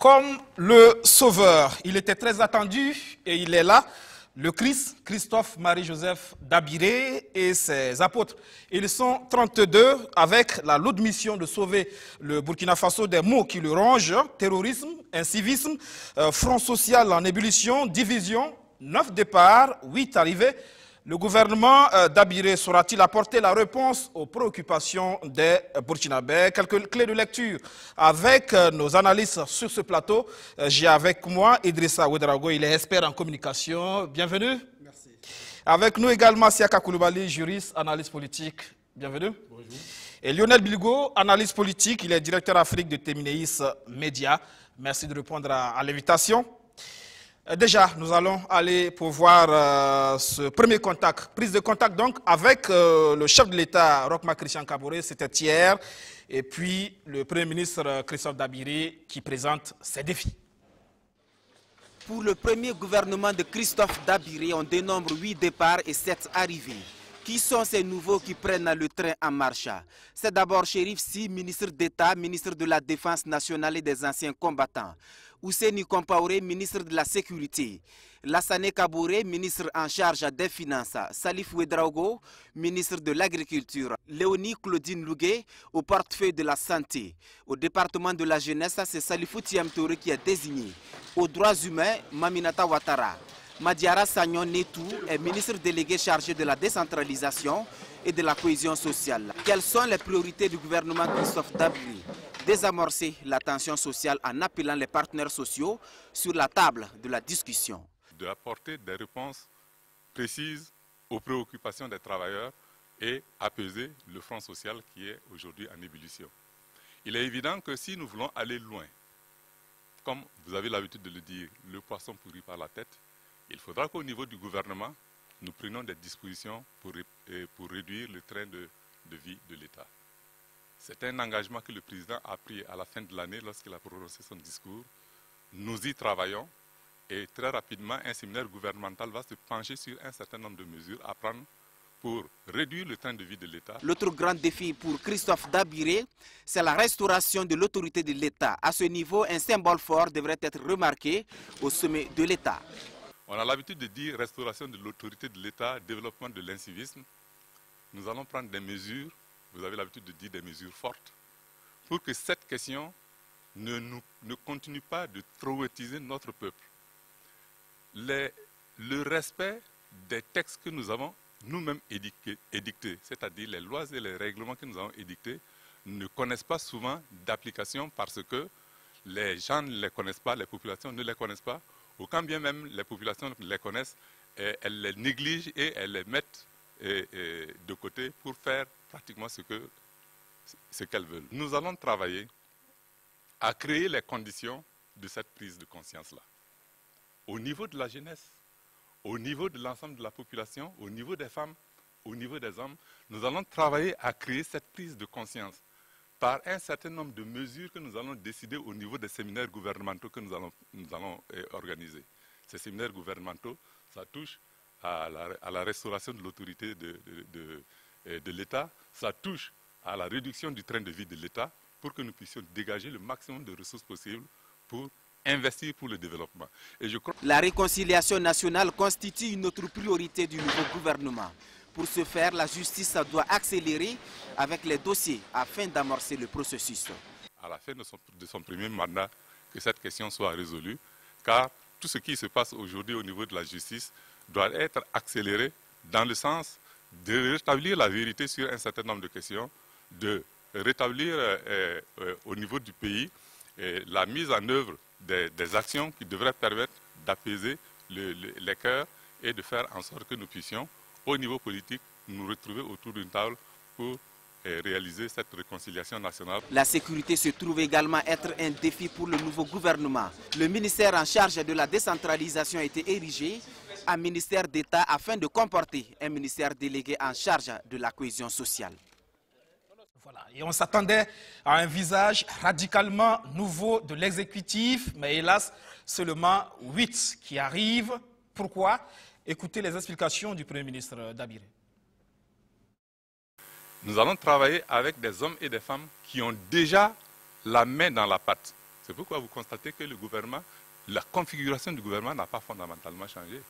comme le Sauveur. Il était très attendu et il est là, le Christ, Christophe Marie-Joseph Dabiré et ses apôtres. Ils sont 32 avec la lourde mission de sauver le Burkina Faso des maux qui le rongent, terrorisme, incivisme, front social en ébullition, division, 9 départs, 8 arrivées. Le gouvernement Dabiré saura-t-il apporter la réponse aux préoccupations des Burkinabés? Quelques clés de lecture avec nos analystes sur ce plateau. J'ai avec moi Idrissa Ouedraogo, il est expert en communication. Bienvenue. Merci. Avec nous également Siaka Koulibaly, juriste, analyste politique. Bienvenue. Bonjour. Et Lionel Bilgo, analyste politique, il est directeur Afrique de Téminéis Média. Merci de répondre à l'invitation. Déjà, nous allons aller pour voir ce premier contact, prise de contact donc avec le chef de l'État, Roch-Marc Christian Kaboré, c'était hier, et puis le Premier ministre Christophe Dabiré qui présente ses défis. Pour le premier gouvernement de Christophe Dabiré, on dénombre 8 départs et 7 arrivées. Qui sont ces nouveaux qui prennent le train en marche? C'est d'abord Chérif Sy, ministre d'État, ministre de la Défense nationale et des anciens combattants. Ousseini Compaoré, ministre de la Sécurité. Lassane Kaboré, ministre en charge des Finances. Salif Ouedraogo, ministre de l'Agriculture. Léonie Claudine Lougué, au portefeuille de la Santé. Au département de la Jeunesse, c'est Salifou Thiam Touré qui est désigné. Aux droits humains, Maminata Ouattara. Madiara Sagnon Netou est ministre délégué chargé de la décentralisation et de la cohésion sociale. Quelles sont les priorités du gouvernement Christophe Dabiré? Désamorcer la tension sociale en appelant les partenaires sociaux sur la table de la discussion. D'apporter des réponses précises aux préoccupations des travailleurs et apaiser le front social qui est aujourd'hui en ébullition. Il est évident que si nous voulons aller loin, comme vous avez l'habitude de le dire, le poisson pourrit par la tête, il faudra qu'au niveau du gouvernement, nous prenions des dispositions pour réduire le train de vie de l'État. C'est un engagement que le président a pris à la fin de l'année lorsqu'il a prononcé son discours. Nous y travaillons et très rapidement, un séminaire gouvernemental va se pencher sur un certain nombre de mesures à prendre pour réduire le train de vie de l'État. L'autre grand défi pour Christophe Dabiré, c'est la restauration de l'autorité de l'État. À ce niveau, un symbole fort devrait être remarqué au sommet de l'État. On a l'habitude de dire restauration de l'autorité de l'État, développement de l'incivisme. Nous allons prendre des mesures, vous avez l'habitude de dire des mesures fortes, pour que cette question ne continue pas de traumatiser notre peuple. Le respect des textes que nous avons nous-mêmes édictés, c'est-à-dire les lois et les règlements que nous avons édictés, ne connaissent pas souvent d'application parce que les gens ne les connaissent pas, les populations ne les connaissent pas, ou quand bien même les populations les connaissent, elles les négligent et elles les mettent de côté pour faire pratiquement ce qu'elles veulent. Nous allons travailler à créer les conditions de cette prise de conscience-là. Au niveau de la jeunesse, au niveau de l'ensemble de la population, au niveau des femmes, au niveau des hommes, nous allons travailler à créer cette prise de conscience par un certain nombre de mesures que nous allons décider au niveau des séminaires gouvernementaux que nous allons organiser. Ces séminaires gouvernementaux, ça touche à la restauration de l'autorité de l'État, ça touche à la réduction du train de vie de l'État pour que nous puissions dégager le maximum de ressources possibles pour investir pour le développement. Et je crois... La réconciliation nationale constitue une autre priorité du nouveau gouvernement. Pour ce faire, la justice doit accélérer avec les dossiers afin d'amorcer le processus. À la fin de son premier mandat, que cette question soit résolue, car tout ce qui se passe aujourd'hui au niveau de la justice doit être accéléré dans le sens de rétablir la vérité sur un certain nombre de questions, de rétablir au niveau du pays la mise en œuvre des actions qui devraient permettre d'apaiser les cœurs et de faire en sorte que nous puissions, au niveau politique, nous retrouver autour d'une table pour réaliser cette réconciliation nationale. La sécurité se trouve également être un défi pour le nouveau gouvernement. Le ministère en charge de la décentralisation a été érigé en ministère d'État afin de comporter un ministère délégué en charge de la cohésion sociale. Voilà. Et on s'attendait à un visage radicalement nouveau de l'exécutif, mais hélas, seulement 8 qui arrivent. Pourquoi? Écoutez les explications du Premier ministre Dabiré. Nous allons travailler avec des hommes et des femmes qui ont déjà la main dans la pâte. C'est pourquoi vous constatez que le gouvernement, la configuration du gouvernement n'a pas fondamentalement changé.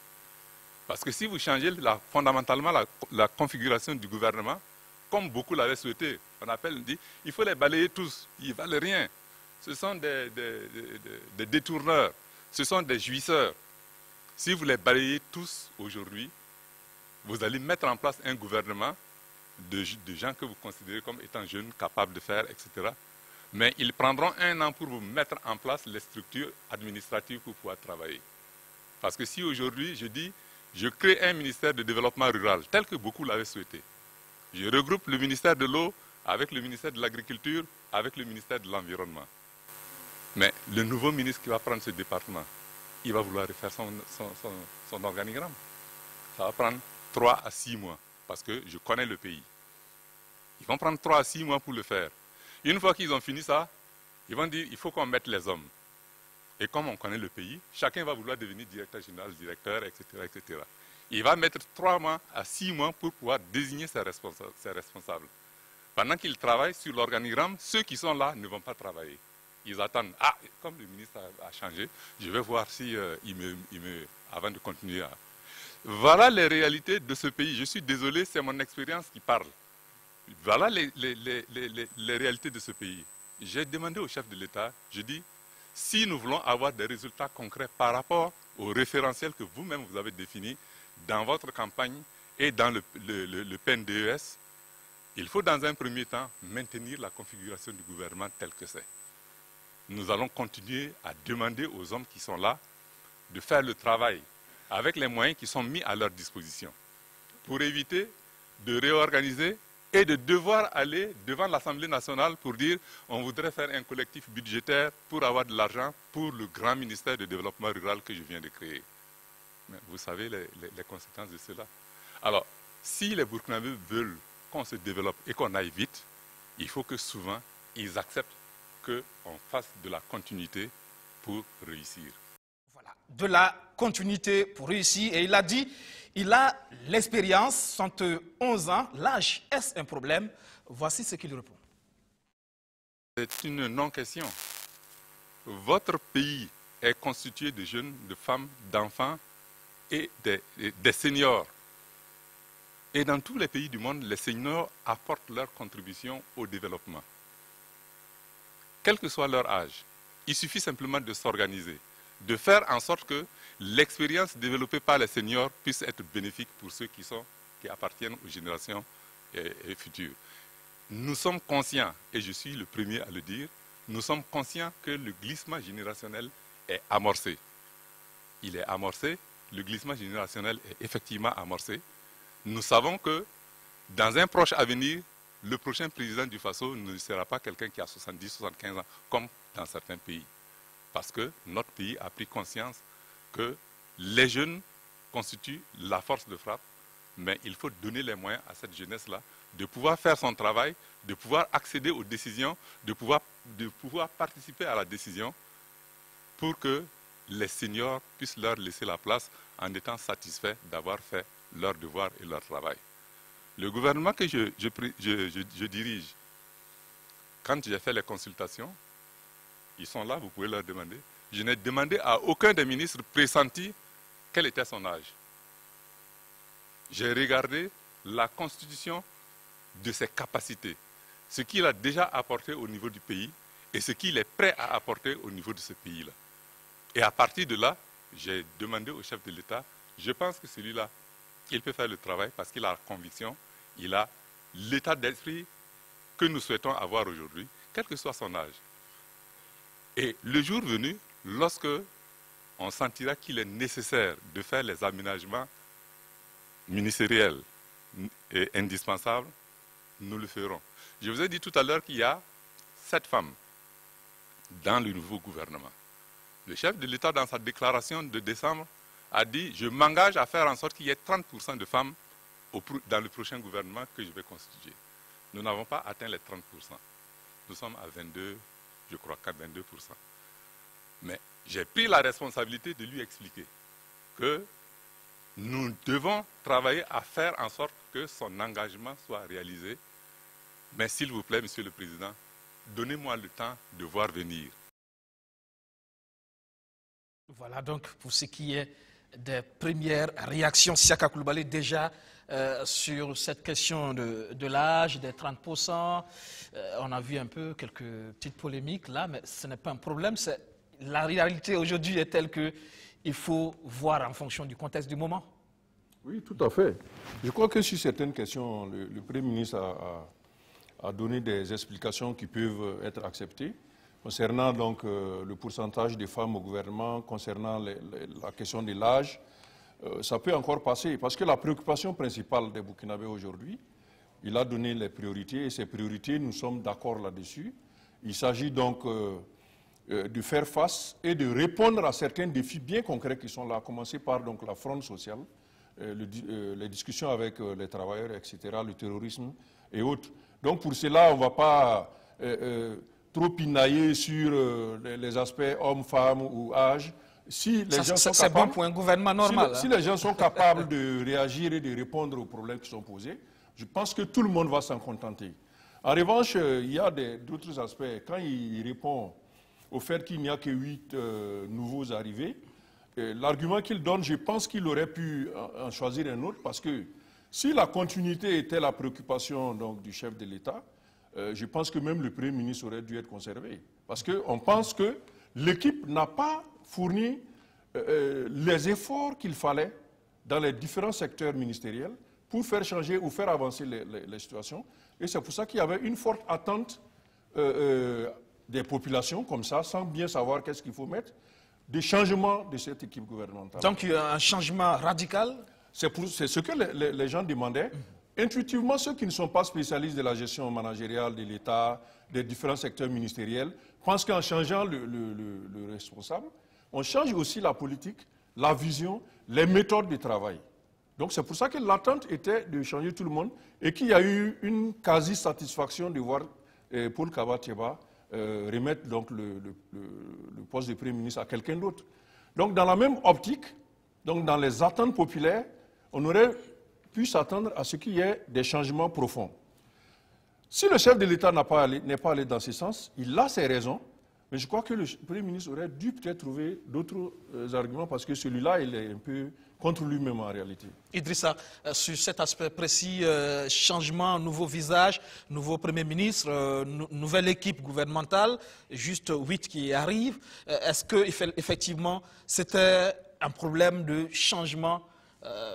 Parce que si vous changez fondamentalement la configuration du gouvernement, comme beaucoup l'avaient souhaité, on dit, il faut les balayer tous, ils ne valent rien. Ce sont des détourneurs, ce sont des jouisseurs. Si vous les balayez tous aujourd'hui, vous allez mettre en place un gouvernement de gens que vous considérez comme étant jeunes, capables de faire, etc. Mais ils prendront 1 an pour vous mettre en place les structures administratives pour pouvoir travailler. Parce que si aujourd'hui, je dis, je crée un ministère de développement rural, tel que beaucoup l'avaient souhaité, je regroupe le ministère de l'eau avec le ministère de l'agriculture, avec le ministère de l'environnement. Mais le nouveau ministre qui va prendre ce département, il va vouloir refaire son organigramme. Ça va prendre 3 à 6 mois, parce que je connais le pays. Ils vont prendre 3 à 6 mois pour le faire. Une fois qu'ils ont fini ça, ils vont dire, il faut qu'on mette les hommes. Et comme on connaît le pays, chacun va vouloir devenir directeur général, directeur, etc., etc. Il va mettre 3 mois à 6 mois pour pouvoir désigner ses responsables. Pendant qu'ils travaillent sur l'organigramme, ceux qui sont là ne vont pas travailler. Ils attendent. Ah, comme le ministre a changé, je vais voir si avant de continuer. Voilà les réalités de ce pays. Je suis désolé, c'est mon expérience qui parle. Voilà les réalités de ce pays. J'ai demandé au chef de l'État, je dis, si nous voulons avoir des résultats concrets par rapport au référentiel que vous-même vous avez défini dans votre campagne et dans le PNDES, il faut dans un premier temps maintenir la configuration du gouvernement telle que c'est. Nous allons continuer à demander aux hommes qui sont là de faire le travail avec les moyens qui sont mis à leur disposition pour éviter de réorganiser et de devoir aller devant l'Assemblée nationale pour dire on voudrait faire un collectif budgétaire pour avoir de l'argent pour le grand ministère de développement rural que je viens de créer. Mais vous savez les conséquences de cela. Alors, si les Burkinabés veulent qu'on se développe et qu'on aille vite, il faut que souvent ils acceptent qu'on fasse de la continuité pour réussir. Voilà, de la continuité pour réussir. Et il a dit, il a l'expérience, 71 ans, l'âge, est-ce un problème? Voici ce qu'il répond. C'est une non-question. Votre pays est constitué de jeunes, de femmes, d'enfants et des seniors. Et dans tous les pays du monde, les seniors apportent leur contribution au développement. Quel que soit leur âge, il suffit simplement de s'organiser, de faire en sorte que l'expérience développée par les seniors puisse être bénéfique pour ceux qui appartiennent aux générations futures. Nous sommes conscients, et je suis le premier à le dire, nous sommes conscients que le glissement générationnel est amorcé. Il est amorcé, le glissement générationnel est effectivement amorcé. Nous savons que dans un proche avenir, le prochain président du Faso ne sera pas quelqu'un qui a 70, 75 ans, comme dans certains pays. Parce que notre pays a pris conscience que les jeunes constituent la force de frappe, mais il faut donner les moyens à cette jeunesse-là de pouvoir faire son travail, de pouvoir accéder aux décisions, de pouvoir participer à la décision pour que les seniors puissent leur laisser la place en étant satisfaits d'avoir fait leur devoir et leur travail. Le gouvernement que je dirige, quand j'ai fait les consultations, ils sont là, vous pouvez leur demander, je n'ai demandé à aucun des ministres pressentis quel était son âge. J'ai regardé la constitution de ses capacités, ce qu'il a déjà apporté au niveau du pays et ce qu'il est prêt à apporter au niveau de ce pays-là. Et à partir de là, j'ai demandé au chef de l'État, je pense que celui-là, il peut faire le travail parce qu'il a la conviction, il a l'état d'esprit que nous souhaitons avoir aujourd'hui, quel que soit son âge. Et le jour venu, lorsque on sentira qu'il est nécessaire de faire les aménagements ministériels et indispensables, nous le ferons. Je vous ai dit tout à l'heure qu'il y a 7 femmes dans le nouveau gouvernement. Le chef de l'État, dans sa déclaration de décembre, a dit « Je m'engage à faire en sorte qu'il y ait 30% de femmes dans le prochain gouvernement que je vais constituer ». Nous n'avons pas atteint les 30%. Nous sommes à 22, je crois qu'à 22%. Mais j'ai pris la responsabilité de lui expliquer que nous devons travailler à faire en sorte que son engagement soit réalisé. Mais s'il vous plaît, Monsieur le Président, donnez-moi le temps de voir venir. Voilà donc pour ce qui est des premières réactions, Siaka Coulibaly, déjà sur cette question de l'âge, des 30%. On a vu un peu quelques petites polémiques là, mais ce n'est pas un problème. La réalité aujourd'hui est telle qu'il faut voir en fonction du contexte du moment. Oui, tout à fait. Je crois que sur certaines questions, le Premier ministre a donné des explications qui peuvent être acceptées. Concernant donc le pourcentage des femmes au gouvernement, concernant la question de l'âge, ça peut encore passer. Parce que la préoccupation principale des Burkinabés aujourd'hui, il a donné les priorités, et ces priorités, nous sommes d'accord là-dessus. Il s'agit donc de faire face et de répondre à certains défis bien concrets qui sont là, à commencer par donc, la fronde sociale, les discussions avec les travailleurs, etc., le terrorisme et autres. Donc pour cela, on ne va pas trop pinailler sur les aspects hommes-femmes ou âge. Si les gens sont c'est capables, bon pour un gouvernement normal. Si les gens sont capables de réagir et de répondre aux problèmes qui sont posés, je pense que tout le monde va s'en contenter. En revanche, il y a d'autres aspects. Quand il répond au fait qu'il n'y a que 8 nouveaux arrivés, l'argument qu'il donne, je pense qu'il aurait pu en choisir un autre, parce que si la continuité était la préoccupation donc, du chef de l'État, je pense que même le Premier ministre aurait dû être conservé. Parce qu'on pense que l'équipe n'a pas fourni les efforts qu'il fallait dans les différents secteurs ministériels pour faire changer ou faire avancer les situations. Et c'est pour ça qu'il y avait une forte attente des populations, comme ça, sans bien savoir qu'est-ce qu'il faut mettre, des changements de cette équipe gouvernementale. Donc il y a un changement radical. C'est ce que les gens demandaient. Intuitivement, ceux qui ne sont pas spécialistes de la gestion managériale de l'État, des différents secteurs ministériels, pensent qu'en changeant le responsable, on change aussi la politique, la vision, les méthodes de travail. Donc c'est pour ça que l'attente était de changer tout le monde et qu'il y a eu une quasi-satisfaction de voir Paul Kaba-Thieba remettre donc le poste de Premier ministre à quelqu'un d'autre. Donc dans la même optique, donc dans les attentes populaires, on aurait pu s'attendre à ce qu'il y ait des changements profonds. Si le chef de l'État n'est pas allé dans ce sens, il a ses raisons, mais je crois que le Premier ministre aurait dû peut-être trouver d'autres arguments, parce que celui-là, il est un peu contre lui-même en réalité. Idrissa, sur cet aspect précis, changement, nouveau visage, nouveau Premier ministre, nouvelle équipe gouvernementale, juste 8 qui arrivent, est-ce qu'effectivement c'était un problème de changement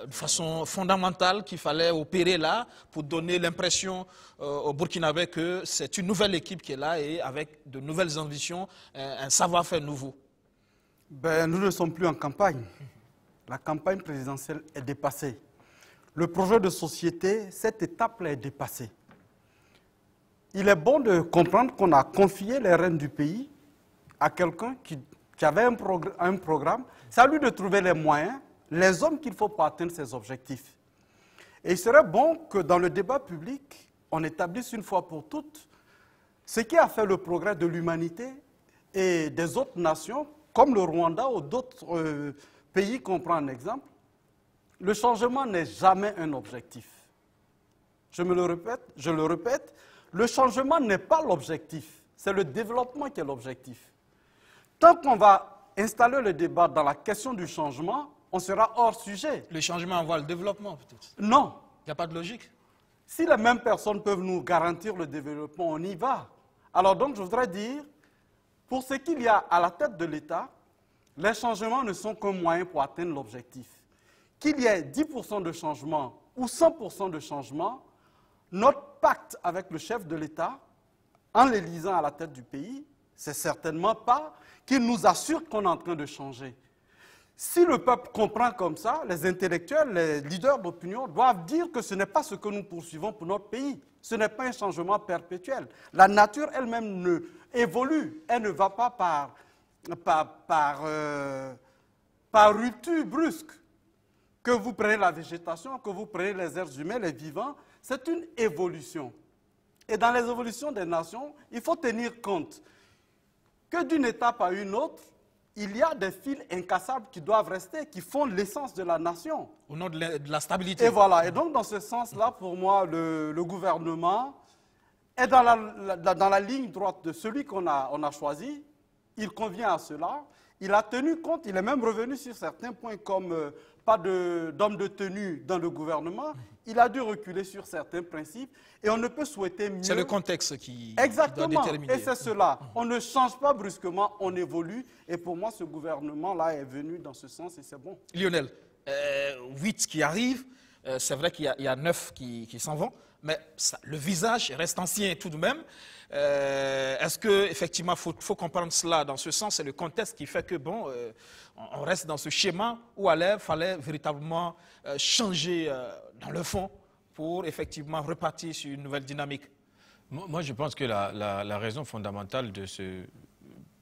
de façon fondamentale qu'il fallait opérer là pour donner l'impression aux Burkinabés que c'est une nouvelle équipe qui est là et avec de nouvelles ambitions, un savoir-faire nouveau? Nous ne sommes plus en campagne. La campagne présidentielle est dépassée. Le projet de société, cette étape-là est dépassée. Il est bon de comprendre qu'on a confié les rênes du pays à quelqu'un qui avait un programme. C'est à lui de trouver les moyens, les hommes qu'il faut pour atteindre ces objectifs. Et il serait bon que dans le débat public, on établisse une fois pour toutes ce qui a fait le progrès de l'humanité et des autres nations, comme le Rwanda ou d'autres pays qu'on prend en exemple. Le changement n'est jamais un objectif. Je le répète, le changement n'est pas l'objectif, c'est le développement qui est l'objectif. Tant qu'on va installer le débat dans la question du changement, on sera hors sujet. Le changement envoie le développement, peut-être? Non. Il n'y a pas de logique? Si les mêmes personnes peuvent nous garantir le développement, on y va. Alors donc, je voudrais dire, pour ce qu'il y a à la tête de l'État, les changements ne sont qu'un moyen pour atteindre l'objectif. Qu'il y ait 10% de changement ou 100% de changement, notre pacte avec le chef de l'État, en l'élisant à la tête du pays, c'est certainement pas qu'il nous assure qu'on est en train de changer. Si le peuple comprend comme ça, les intellectuels, les leaders d'opinion doivent dire que ce n'est pas ce que nous poursuivons pour notre pays. Ce n'est pas un changement perpétuel. La nature elle-même évolue. Elle ne va pas par rupture brusque. Que vous preniez la végétation, que vous preniez les êtres humains, les vivants, c'est une évolution. Et dans les évolutions des nations, il faut tenir compte que d'une étape à une autre, il y a des fils incassables qui doivent rester, qui font l'essence de la nation. Au nom de la stabilité. Et voilà. Et donc, dans ce sens-là, pour moi, le gouvernement est dans la ligne droite de celui qu'on a choisi. il convient à cela. Il a tenu compte, il est même revenu sur certains points comme pas d'homme de tenue dans le gouvernement. Il a dû reculer sur certains principes et on ne peut souhaiter mieux. C'est le contexte qui Exactement, doit déterminer. Et c'est cela. On ne change pas brusquement, on évolue. Et pour moi, ce gouvernement-là est venu dans ce sens et c'est bon. Lionel, 8 qui arrivent, c'est vrai qu'il y a 9 qui s'en vont, mais ça, le visage reste ancien tout de même. Est-ce qu'effectivement, il faut comprendre cela dans ce sens? C'est le contexte qui fait que, bon, on reste dans ce schéma où il fallait véritablement changer dans le fond pour effectivement repartir sur une nouvelle dynamique. Moi, je pense que la raison fondamentale de ce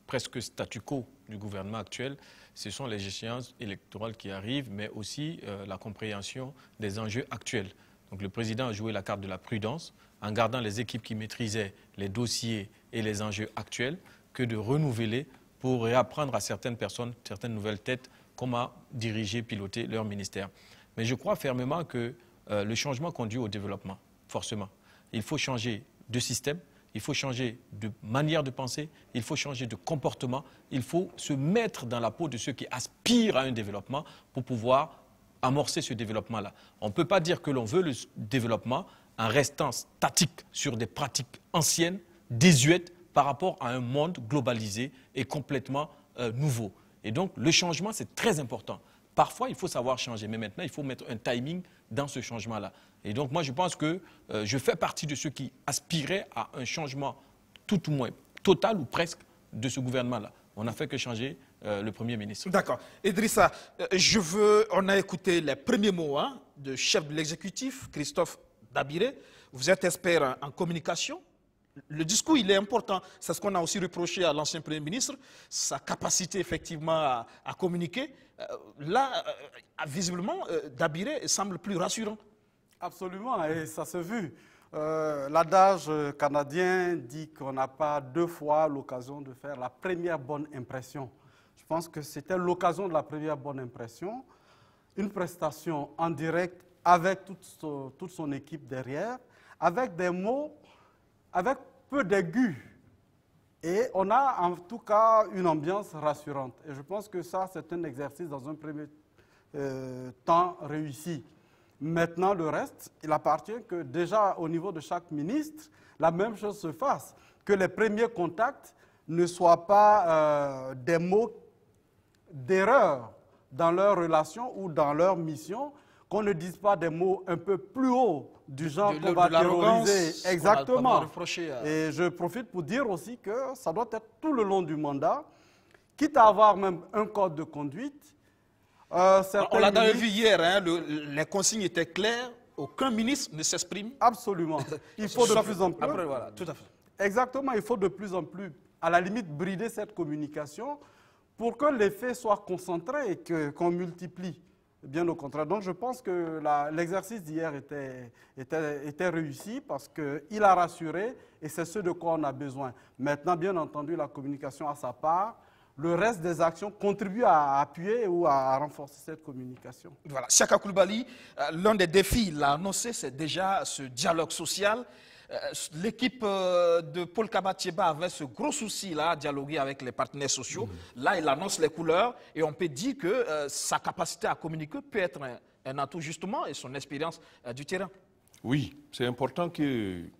presque statu quo du gouvernement actuel, ce sont les échéances électorales qui arrivent, mais aussi la compréhension des enjeux actuels. Donc le président a joué la carte de la prudence en gardant les équipes qui maîtrisaient les dossiers et les enjeux actuels que de renouveler pour réapprendre à certaines personnes, certaines nouvelles têtes, comment diriger, piloter leur ministère. Mais je crois fermement que le changement conduit au développement, forcément. Il faut changer de système, il faut changer de manière de penser, il faut changer de comportement, il faut se mettre dans la peau de ceux qui aspirent à un développement pour pouvoir amorcer ce développement-là. On ne peut pas dire que l'on veut le développement en restant statique sur des pratiques anciennes, désuètes, par rapport à un monde globalisé et complètement nouveau. Et donc, le changement, c'est très important. Parfois, il faut savoir changer, mais maintenant, il faut mettre un timing dans ce changement-là. Et donc, moi, je pense que je fais partie de ceux qui aspiraient à un changement tout au moins total ou presque de ce gouvernement-là. On n'a fait que changer le Premier ministre. D'accord. Idrissa, on a écouté les premiers mots du chef de l'exécutif, Christophe Dabiré. Vous êtes expert en communication. Le discours, il est important. C'est ce qu'on a aussi reproché à l'ancien Premier ministre, sa capacité effectivement à communiquer. Là, visiblement, Dabiré semble plus rassurant. Absolument, et ça s'est vu. L'adage canadien dit qu'on n'a pas deux fois l'occasion de faire la première bonne impression. Je pense que c'était l'occasion de la première bonne impression. Une prestation en direct avec toute son équipe derrière, avec des mots, avec peu d'aigus. Et on a en tout cas une ambiance rassurante. Et je pense que ça, c'est un exercice dans un premier temps réussi. Maintenant, le reste, il appartient que déjà au niveau de chaque ministre, la même chose se fasse. Que les premiers contacts ne soient pas des mots d'erreur dans leur relation ou dans leur mission, qu'on ne dise pas des mots un peu plus hauts du genre qu'on va terroriser. Exactement. Et je profite pour dire aussi que ça doit être tout le long du mandat, quitte à avoir même un code de conduite. On l'a d'ailleurs vu hier, les consignes étaient claires, aucun ministre ne s'exprime. Absolument. Il faut de plus en plus. Après, voilà, tout à fait. Exactement, il faut de plus en plus, à la limite, brider cette communication pour que les faits soient concentrés et qu'on multiplie. Bien au contraire. Donc je pense que l'exercice d'hier était réussi parce qu'il a rassuré et c'est ce de quoi on a besoin. Maintenant, bien entendu, la communication a sa part. Le reste des actions contribue à appuyer ou à renforcer cette communication. Voilà. Siaka Koulibaly, l'un des défis, il l'a annoncé, c'est déjà ce dialogue social. L'équipe de Paul Kabatieba avait ce gros souci-là à dialoguer avec les partenaires sociaux. Là, il annonce les couleurs et on peut dire que sa capacité à communiquer peut être un atout justement et son expérience du terrain. Oui, c'est important qu'il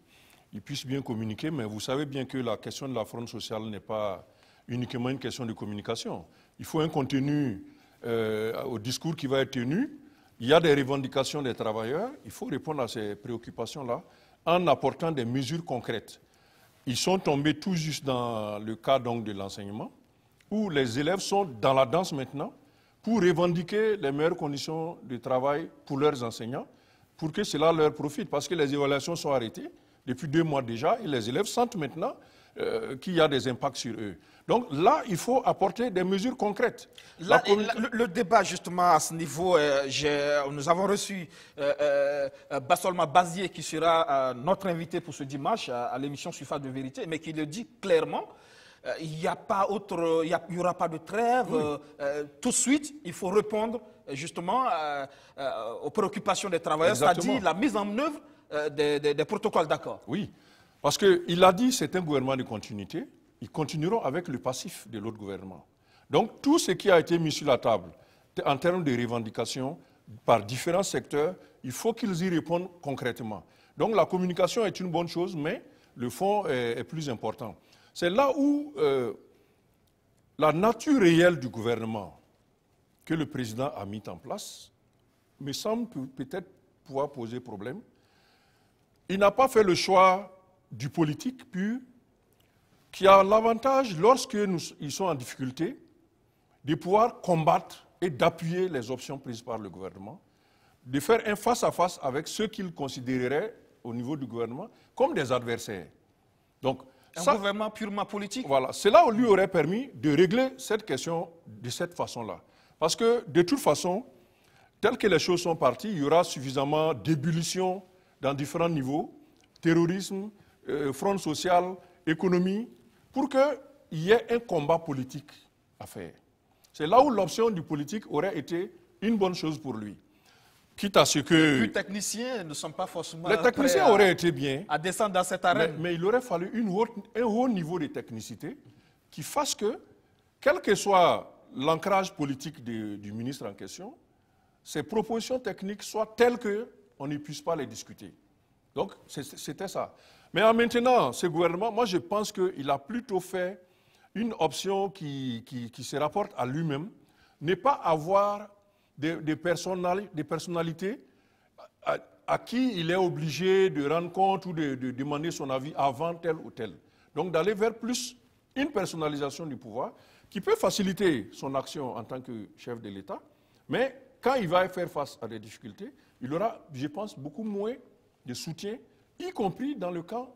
puisse bien communiquer, mais vous savez bien que la question de la fronde sociale n'est pas uniquement une question de communication. Il faut un contenu au discours qui va être tenu. Il y a des revendications des travailleurs. Il faut répondre à ces préoccupations-là en apportant des mesures concrètes. Ils sont tombés tout juste dans le cas donc, de l'enseignement, où les élèves sont dans la danse maintenant pour revendiquer les meilleures conditions de travail pour leurs enseignants, pour que cela leur profite, parce que les évaluations sont arrêtées depuis 2 mois déjà, et les élèves sentent maintenant qu'il y a des impacts sur eux. Donc là, il faut apporter des mesures concrètes. Là, le débat justement à ce niveau, nous avons reçu Bassolma Bazier qui sera notre invité pour ce dimanche à l'émission Suffrage de vérité, mais qui le dit clairement, il n'y aura pas de trêve. Tout de suite, il faut répondre justement aux préoccupations des travailleurs, c'est-à-dire la mise en œuvre des protocoles d'accord. Oui, parce qu'il a dit c'est un gouvernement de continuité. ils continueront avec le passif de l'autre gouvernement. Donc tout ce qui a été mis sur la table en termes de revendications par différents secteurs, il faut qu'ils y répondent concrètement. Donc la communication est une bonne chose, mais le fond est plus important. C'est là où la nature réelle du gouvernement que le président a mis en place me semble peut-être pouvoir poser problème. Il n'a pas fait le choix du politique pur, qui a l'avantage, lorsqu'ils sont en difficulté, de pouvoir combattre et d'appuyer les options prises par le gouvernement, de faire un face-à-face avec ceux qu'il considérerait au niveau du gouvernement comme des adversaires. Donc, un gouvernement purement politique. Voilà, cela lui aurait permis de régler cette question de cette façon-là. Parce que, de toute façon, telles que les choses sont parties, il y aura suffisamment d'ébullition dans différents niveaux, terrorisme, front social, économie, pour qu'il y ait un combat politique à faire. C'est là où l'option du politique aurait été une bonne chose pour lui. Quitte à ce que... Les techniciens ne sont pas forcément les techniciens auraient été bien à descendre dans cette arène. Mais il aurait fallu un haut niveau de technicité qui fasse que, quel que soit l'ancrage politique du ministre en question, ces propositions techniques soient telles qu'on ne puisse pas les discuter. Donc, c'était ça. Mais en maintenant, ce gouvernement, moi je pense qu'il a plutôt fait une option qui se rapporte à lui-même, n'est pas avoir des personnalités à qui il est obligé de rendre compte ou de demander son avis avant tel ou tel. Donc d'aller vers plus une personnalisation du pouvoir qui peut faciliter son action en tant que chef de l'État, mais quand il va faire face à des difficultés, il aura, je pense, beaucoup moins de soutien, y compris dans le camp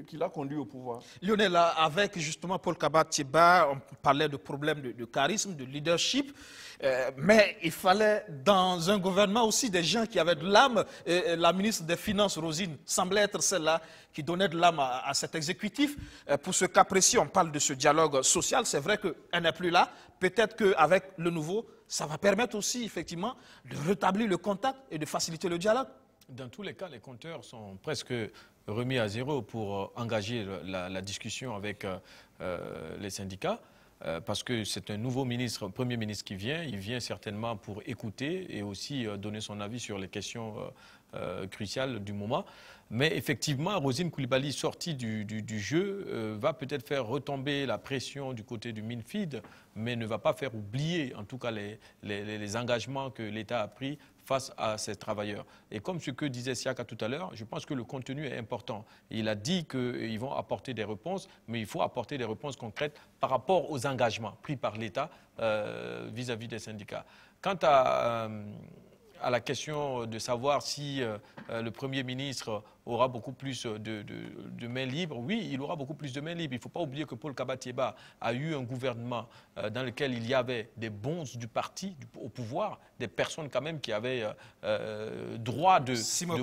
qu'il a conduit au pouvoir. Lionel, avec justement Paul Kaba-Thiéba, on parlait de problèmes de charisme, de leadership, mais il fallait dans un gouvernement aussi des gens qui avaient de l'âme. La ministre des Finances, Rosine, semblait être celle-là qui donnait de l'âme à cet exécutif. Pour ce cas précis, on parle de ce dialogue social. C'est vrai qu'elle n'est plus là. Peut-être qu'avec le nouveau, ça va permettre aussi effectivement de rétablir le contact et de faciliter le dialogue. Dans tous les cas, les compteurs sont presque remis à zéro pour engager la discussion avec les syndicats, parce que c'est un nouveau ministre, Premier ministre qui vient. Il vient certainement pour écouter et aussi donner son avis sur les questions cruciales du moment. Mais effectivement, Rosine Coulibaly, sortie du jeu, va peut-être faire retomber la pression du côté du MINFID, mais ne va pas faire oublier, en tout cas, les engagements que l'État a pris face à ces travailleurs. Et comme ce que disait Siaka tout à l'heure, je pense que le contenu est important. Il a dit qu'ils vont apporter des réponses, mais il faut apporter des réponses concrètes par rapport aux engagements pris par l'État vis-à-vis des syndicats. Quant à la question de savoir si le Premier ministre aura beaucoup plus de mains libres. Oui, il aura beaucoup plus de mains libres. Il ne faut pas oublier que Paul Kaba-Thiéba a eu un gouvernement dans lequel il y avait des bons du parti au pouvoir, des personnes quand même qui avaient droit de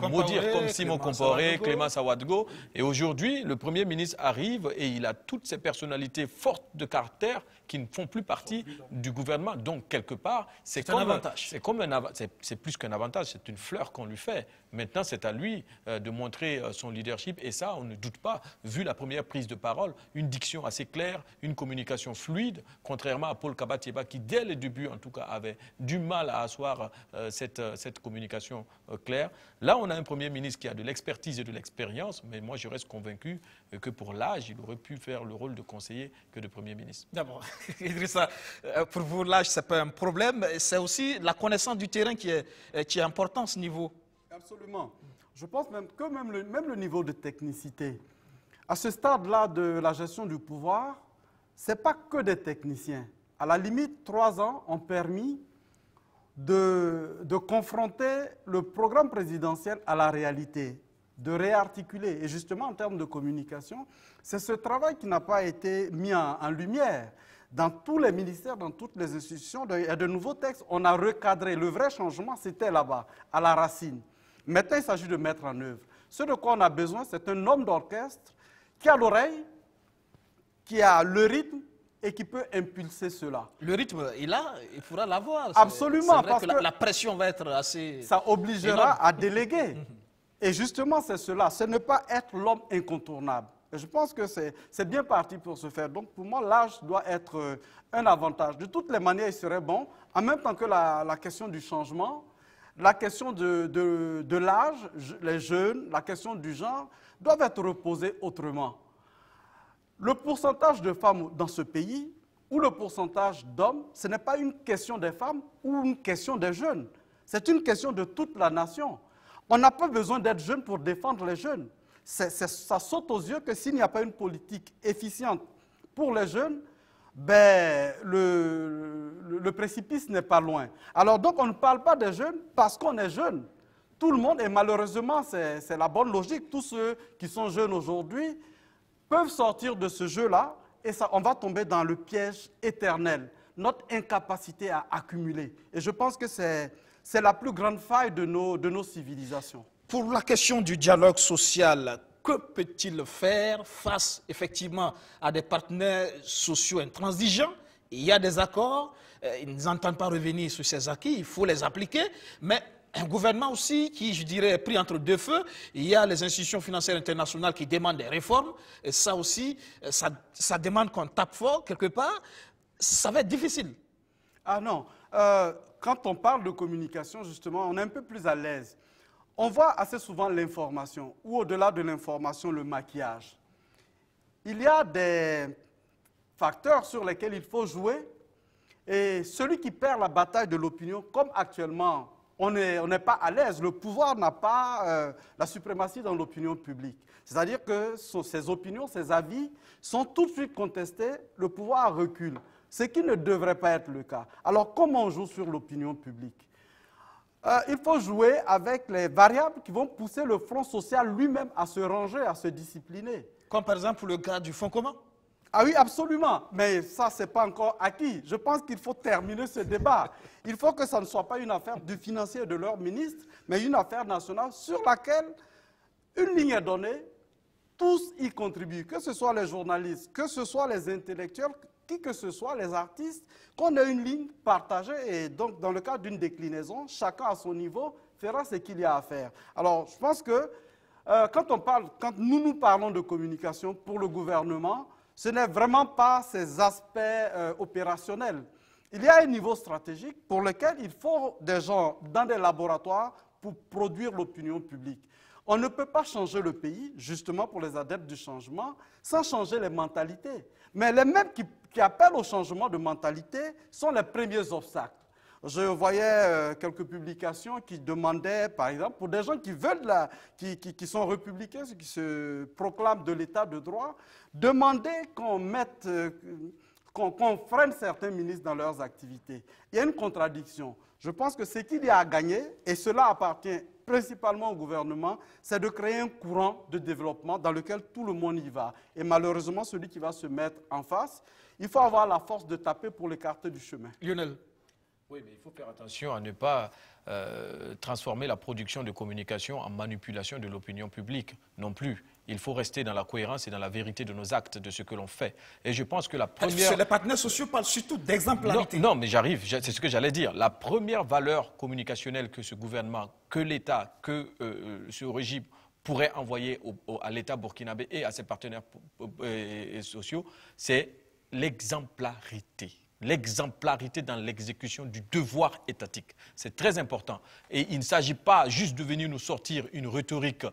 maudire, comme Simon Compaoré, Clément Sawadgo. Et aujourd'hui, le Premier ministre arrive et il a toutes ces personnalités fortes de caractère qui ne font plus partie du gouvernement. Donc, quelque part, c'est un avantage. C'est plus qu'un avantage, c'est une fleur qu'on lui fait. Maintenant, c'est à lui de montrer son leadership. Et ça, on ne doute pas, vu la première prise de parole, une diction assez claire, une communication fluide, contrairement à Paul Kaba-Thiéba qui, dès le début, en tout cas, avait du mal à asseoir cette communication claire. Là, on a un Premier ministre qui a de l'expertise et de l'expérience, mais moi, je reste convaincu que pour l'âge, il aurait pu faire le rôle de conseiller que de Premier ministre. D'abord, Idrissa, pour vous, l'âge, ce n'est pas un problème. C'est aussi la connaissance du terrain qui est important à ce niveau. Absolument. Je pense même que même le niveau de technicité, à ce stade-là de la gestion du pouvoir, ce n'est pas que des techniciens. À la limite, 3 ans ont permis de confronter le programme présidentiel à la réalité, de réarticuler. Et justement, en termes de communication, c'est ce travail qui n'a pas été mis en lumière. Dans tous les ministères, dans toutes les institutions, il y a de nouveaux textes. On a recadré. Le vrai changement, c'était là-bas, à la racine. Maintenant, il s'agit de mettre en œuvre. Ce de quoi on a besoin, c'est un homme d'orchestre qui a l'oreille, qui a le rythme et qui peut impulser cela. Le rythme, il pourra l'avoir. Absolument. Parce que la pression va être assez... Ça obligera à déléguer. Et justement, c'est cela. Ce n'est pas être l'homme incontournable. Et je pense que c'est bien parti pour ce faire. Donc pour moi, l'âge doit être un avantage. De toutes les manières, il serait bon, en même temps que la question du changement, la question de l'âge, les jeunes, la question du genre, doivent être reposées autrement. Le pourcentage de femmes dans ce pays, ou le pourcentage d'hommes, ce n'est pas une question des femmes ou une question des jeunes. C'est une question de toute la nation. On n'a pas besoin d'être jeune pour défendre les jeunes. Ça saute aux yeux que s'il n'y a pas une politique efficiente pour les jeunes, ben, le précipice n'est pas loin. Alors donc on ne parle pas des jeunes parce qu'on est jeune. Tout le monde, et malheureusement c'est la bonne logique, tous ceux qui sont jeunes aujourd'hui peuvent sortir de ce jeu-là et ça, on va tomber dans le piège éternel, notre incapacité à accumuler. Et je pense que c'est la plus grande faille de nos civilisations. Pour la question du dialogue social, que peut-il faire face effectivement à des partenaires sociaux intransigeants? Il y a des accords, ils n'entendent pas revenir sur ces acquis, il faut les appliquer, mais un gouvernement aussi qui, je dirais, est pris entre deux feux. Il y a les institutions financières internationales qui demandent des réformes, et ça aussi, ça demande qu'on tape fort quelque part. Ça va être difficile. Ah non, quand on parle de communication, justement, on est un peu plus à l'aise. On voit assez souvent l'information, ou au-delà de l'information, le maquillage. Il y a des facteurs sur lesquels il faut jouer, et celui qui perd la bataille de l'opinion, comme actuellement, on n'est pas à l'aise, le pouvoir n'a pas la suprématie dans l'opinion publique. C'est-à-dire que ses opinions, ses avis sont tout de suite contestés, le pouvoir recule, ce qui ne devrait pas être le cas. Alors comment on joue sur l'opinion publique? Il faut jouer avec les variables qui vont pousser le Front social lui-même à se ranger, à se discipliner. Comme par exemple le cas du Fonds commun? Ah oui, absolument. Mais ça, ce n'est pas encore acquis. Je pense qu'il faut terminer ce débat. Il faut que ça ne soit pas une affaire du financier et de leur ministre, mais une affaire nationale sur laquelle une ligne est donnée, tous y contribuent, que ce soit les journalistes, que ce soit les intellectuels, qui que ce soit, les artistes, qu'on ait une ligne partagée et donc dans le cadre d'une déclinaison, chacun à son niveau fera ce qu'il y a à faire. Alors je pense que quand nous parlons de communication pour le gouvernement, ce n'est vraiment pas ces aspects opérationnels. Il y a un niveau stratégique pour lequel il faut des gens dans des laboratoires pour produire l'opinion publique. On ne peut pas changer le pays, justement pour les adeptes du changement, sans changer les mentalités. Mais les mêmes qui appellent au changement de mentalité sont les premiers obstacles. Je voyais quelques publications qui demandaient, par exemple, pour des gens qui veulent, qui sont républicains, qui se proclament de l'état de droit, demander qu'on freine certains ministres dans leurs activités. Il y a une contradiction. Je pense que ce qu'il y a à gagner, et cela appartient principalement au gouvernement, c'est de créer un courant de développement dans lequel tout le monde y va. Et malheureusement, celui qui va se mettre en face, il faut avoir la force de taper pour l'écarter du chemin. Lionel. Oui, mais il faut faire attention à ne pas transformer la production de communication en manipulation de l'opinion publique non plus. Il faut rester dans la cohérence et dans la vérité de nos actes, de ce que l'on fait. Et je pense que la première... Les partenaires sociaux parlent surtout d'exemplarité. Non, mais j'arrive, c'est ce que j'allais dire. La première valeur communicationnelle que ce gouvernement, que l'État, que ce régime pourrait envoyer à l'État burkinabé et à ses partenaires sociaux, c'est l'exemplarité. L'exemplarité dans l'exécution du devoir étatique. C'est très important. Et il ne s'agit pas juste de venir nous sortir une rhétorique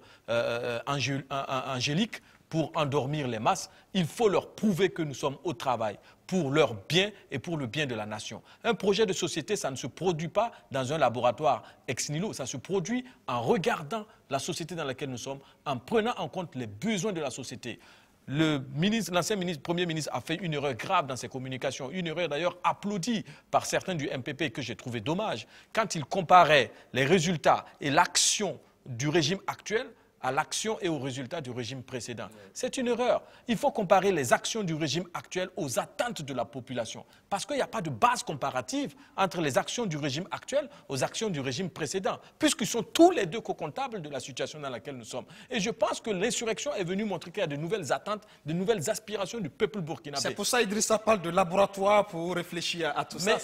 angélique pour endormir les masses. Il faut leur prouver que nous sommes au travail pour leur bien et pour le bien de la nation. Un projet de société, ça ne se produit pas dans un laboratoire ex nihilo. Ça se produit en regardant la société dans laquelle nous sommes, en prenant en compte les besoins de la société. L'ancien Premier ministre a fait une erreur grave dans ses communications, une erreur d'ailleurs applaudie par certains du MPP que j'ai trouvé dommage. Quand il comparait les résultats et l'action du régime actuel à l'action et aux résultats du régime précédent. C'est une erreur. Il faut comparer les actions du régime actuel aux attentes de la population. Parce qu'il n'y a pas de base comparative entre les actions du régime actuel aux actions du régime précédent, puisqu'ils sont tous les deux co-comptables de la situation dans laquelle nous sommes. Et je pense que l'insurrection est venue montrer qu'il y a de nouvelles attentes, de nouvelles aspirations du peuple burkinabé. C'est pour ça Idrissa parle de laboratoire pour réfléchir à tout ça.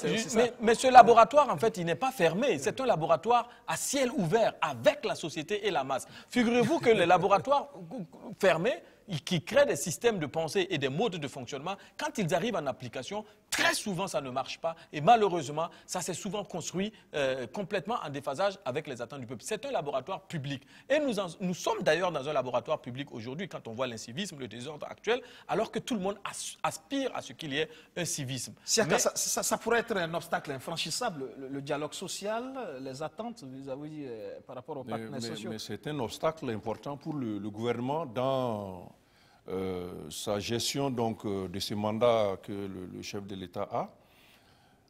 Mais ce laboratoire, en fait, il n'est pas fermé. C'est un laboratoire à ciel ouvert avec la société et la masse. Figurez-vous que les laboratoires fermés, qui créent des systèmes de pensée et des modes de fonctionnement, quand ils arrivent en application, très souvent ça ne marche pas. Et malheureusement, ça s'est souvent construit complètement en déphasage avec les attentes du peuple. C'est un laboratoire public. Et nous sommes d'ailleurs dans un laboratoire public aujourd'hui quand on voit l'incivisme, le désordre actuel, alors que tout le monde aspire à ce qu'il y ait un civisme. Mais ça pourrait être un obstacle infranchissable, le dialogue social, les attentes vis-à-vis par rapport aux partenaires sociaux. Mais c'est un obstacle important pour le gouvernement dans sa gestion donc, de ce mandat que le chef de l'État a,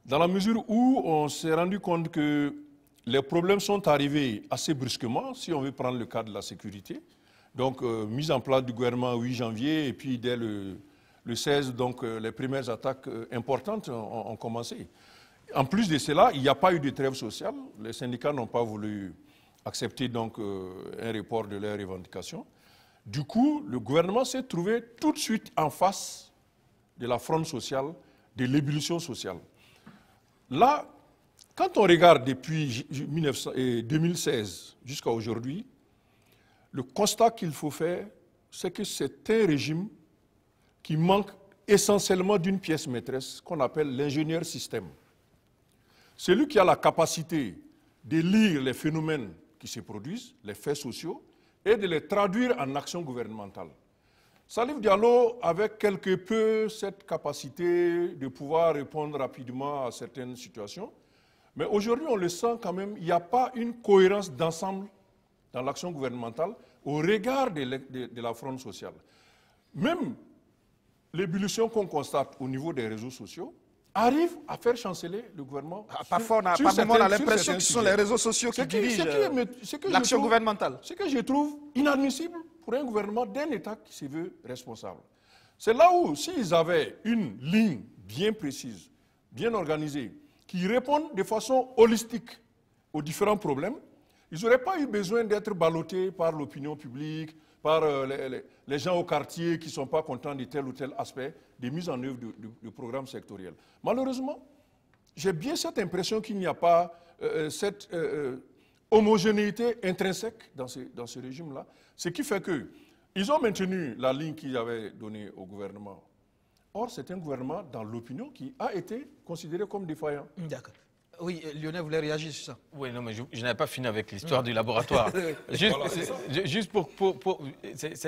dans la mesure où on s'est rendu compte que les problèmes sont arrivés assez brusquement, si on veut prendre le cas de la sécurité. Donc, mise en place du gouvernement 8 janvier, et puis dès le 16, donc, les premières attaques importantes ont commencé. En plus de cela, il n'y a pas eu de trêve sociale. Les syndicats n'ont pas voulu accepter donc, un report de leurs revendications. Du coup, le gouvernement s'est trouvé tout de suite en face de la fronde sociale, de l'ébullition sociale. Là, quand on regarde depuis 2016 jusqu'à aujourd'hui, le constat qu'il faut faire, c'est que c'est un régime qui manque essentiellement d'une pièce maîtresse qu'on appelle l'ingénieur système. Celui qui a la capacité de lire les phénomènes qui se produisent, les faits sociaux, et de les traduire en action gouvernementale. Salif Diallo avait quelque peu cette capacité de pouvoir répondre rapidement à certaines situations, mais aujourd'hui on le sent quand même, il n'y a pas une cohérence d'ensemble dans l'action gouvernementale au regard de la fronde sociale. Même l'ébullition qu'on constate au niveau des réseaux sociaux arrive à faire chanceler le gouvernement. Parfois, on a l'impression que ce sont les réseaux sociaux qui dirigent l'action gouvernementale. Ce que je trouve inadmissible pour un gouvernement d'un État qui se veut responsable. C'est là où, s'ils avaient une ligne bien précise, bien organisée, qui répond de façon holistique aux différents problèmes, ils n'auraient pas eu besoin d'être ballottés par l'opinion publique, par les gens au quartier qui ne sont pas contents de tel ou tel aspect des mises en œuvre du programme sectoriel. Malheureusement, j'ai bien cette impression qu'il n'y a pas cette homogénéité intrinsèque dans ce régime-là, ce qui fait qu'ils ont maintenu la ligne qu'ils avaient donnée au gouvernement. Or, c'est un gouvernement dans l'opinion qui a été considéré comme défaillant. D'accord. Oui, Lionel voulait réagir sur ça. Oui, non, mais je n'avais pas fini avec l'histoire du laboratoire. C'est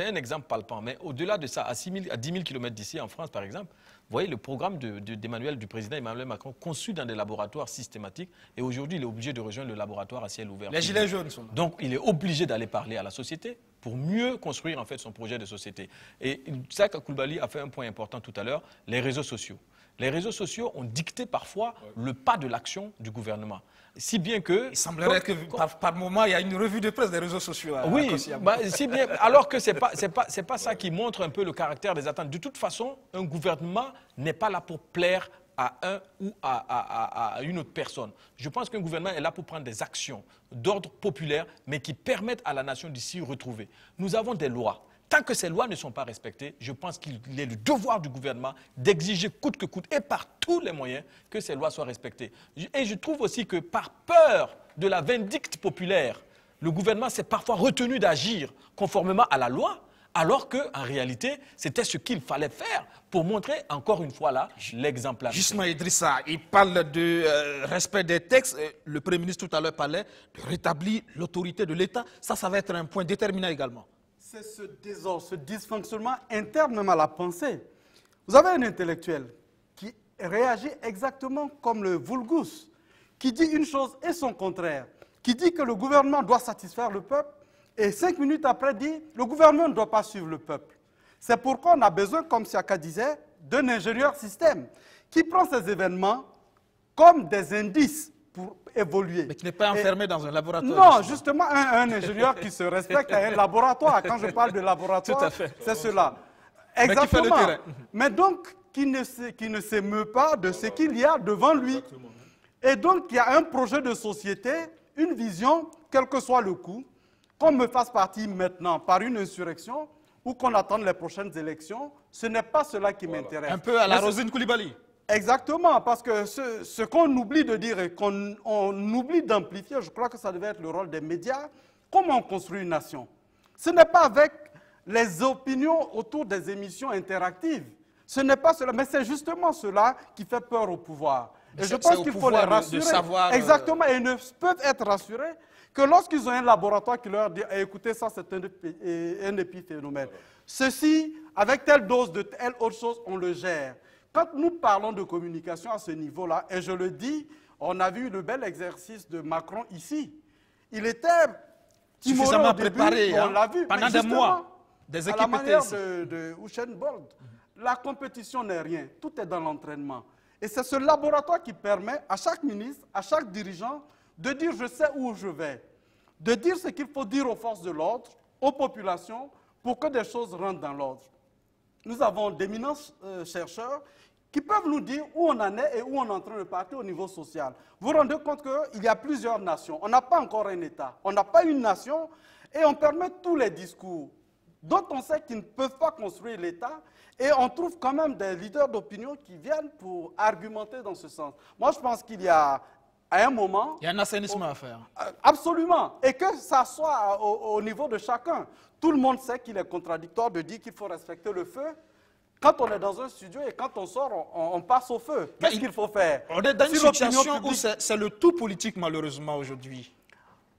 un exemple palpant, mais au-delà de ça, à 10 000 km d'ici, en France par exemple, vous voyez le programme du président Emmanuel Macron conçu dans des laboratoires systématiques, et aujourd'hui il est obligé de rejoindre le laboratoire à ciel ouvert. Les gilets jaunes sont là. Donc il est obligé d'aller parler à la société pour mieux construire en fait son projet de société. Et Issaka Coulibaly a fait un point important tout à l'heure, les réseaux sociaux. Les réseaux sociaux ont dicté parfois le pas de l'action du gouvernement. Si bien que... Il semblerait que par moment, il y a une revue de presse des réseaux sociaux. Oui, si bien, alors que ce n'est pas ça qui montre un peu le caractère des attentes. De toute façon, un gouvernement n'est pas là pour plaire à un ou à une autre personne. Je pense qu'un gouvernement est là pour prendre des actions d'ordre populaire, mais qui permettent à la nation de s'y retrouver. Nous avons des lois. Tant que ces lois ne sont pas respectées, je pense qu'il est le devoir du gouvernement d'exiger coûte que coûte et par tous les moyens que ces lois soient respectées. Et je trouve aussi que par peur de la vindicte populaire, le gouvernement s'est parfois retenu d'agir conformément à la loi, alors qu'en réalité, c'était ce qu'il fallait faire pour montrer encore une fois là l'exemplarité. Justement, Idrissa, il parle de respect des textes. Le Premier ministre tout à l'heure parlait de rétablir l'autorité de l'État. Ça va être un point déterminant également. C'est ce désordre, ce dysfonctionnement interne même à la pensée. Vous avez un intellectuel qui réagit exactement comme le vulgus, qui dit une chose et son contraire, qui dit que le gouvernement doit satisfaire le peuple, et 5 minutes après dit le gouvernement ne doit pas suivre le peuple. C'est pourquoi on a besoin, comme Siaka disait, d'un ingénieur système qui prend ces événements comme des indices pour évoluer. Mais qui n'est pas enfermé dans un laboratoire. Non, justement, un ingénieur qui se respecte a un laboratoire. Quand je parle de laboratoire, c'est cela. Exactement. Mais qui fait le terrain. Mais donc, qui ne s'émeut pas de ce qu'il y a devant lui. Et donc, il y a un projet de société, une vision, quel que soit le coût, qu'on me fasse partie maintenant par une insurrection ou qu'on attende les prochaines élections, ce n'est pas cela qui m'intéresse. Un peu à la Rosine Coulibaly. Exactement, parce que ce qu'on oublie de dire et qu'on oublie d'amplifier, je crois que ça devait être le rôle des médias, comment on construit une nation. Ce n'est pas avec les opinions autour des émissions interactives. Ce n'est pas cela, mais c'est justement cela qui fait peur au pouvoir. Et je pense qu'il faut les rassurer. Savoir, exactement, et ils ne peuvent être rassurés que lorsqu'ils ont un laboratoire qui leur dit eh, écoutez, ça c'est un épiphénomène. Ceci, avec telle dose de telle autre chose, on le gère. Quand nous parlons de communication à ce niveau-là, et je le dis, on a vu le bel exercice de Macron ici. Il était suffisamment préparé, on l'a vu, pendant des mois. Des équipes à la manière ici. de Usain Bolt. La compétition n'est rien, tout est dans l'entraînement. Et c'est ce laboratoire qui permet à chaque ministre, à chaque dirigeant, de dire je sais où je vais, de dire ce qu'il faut dire aux forces de l'ordre, aux populations, pour que des choses rentrent dans l'ordre. Nous avons d'éminents chercheurs qui peuvent nous dire où on en est et où on est en train de partir au niveau social. Vous vous rendez compte qu'il y a plusieurs nations. On n'a pas encore un État. On n'a pas une nation et on permet tous les discours dont on sait qu'ils ne peuvent pas construire l'État. Et on trouve quand même des leaders d'opinion qui viennent pour argumenter dans ce sens. Moi, je pense qu'il y a, à un moment... Il y a un assainissement à faire. Absolument. Et que ça soit au niveau de chacun. Tout le monde sait qu'il est contradictoire de dire qu'il faut respecter le feu. Quand on est dans un studio et quand on sort, on passe au feu. Qu'est-ce qu'il faut faire? On est dans une situation où c'est le tout politique, malheureusement, aujourd'hui.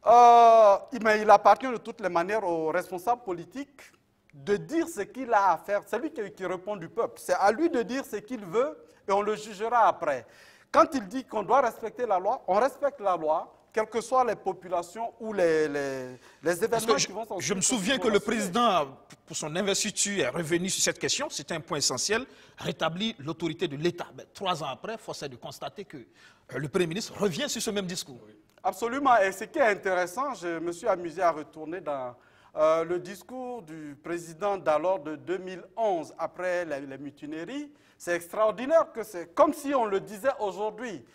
Mais il appartient de toutes les manières aux responsables politiques de dire ce qu'il a à faire. C'est lui qui répond du peuple. C'est à lui de dire ce qu'il veut et on le jugera après. Quand il dit qu'on doit respecter la loi, on respecte la loi, quelles que soient les populations ou les événements qui vont s'en suivre. Je me souviens que le président, pour son investiture, est revenu sur cette question. C'était un point essentiel. Rétablir l'autorité de l'État. 3 ans après, force est de constater que le Premier ministre revient sur ce même discours. Absolument. Et ce qui est intéressant, je me suis amusé à retourner dans le discours du président d'alors de 2011, après les mutineries. C'est extraordinaire que c'est comme si on le disait aujourd'hui.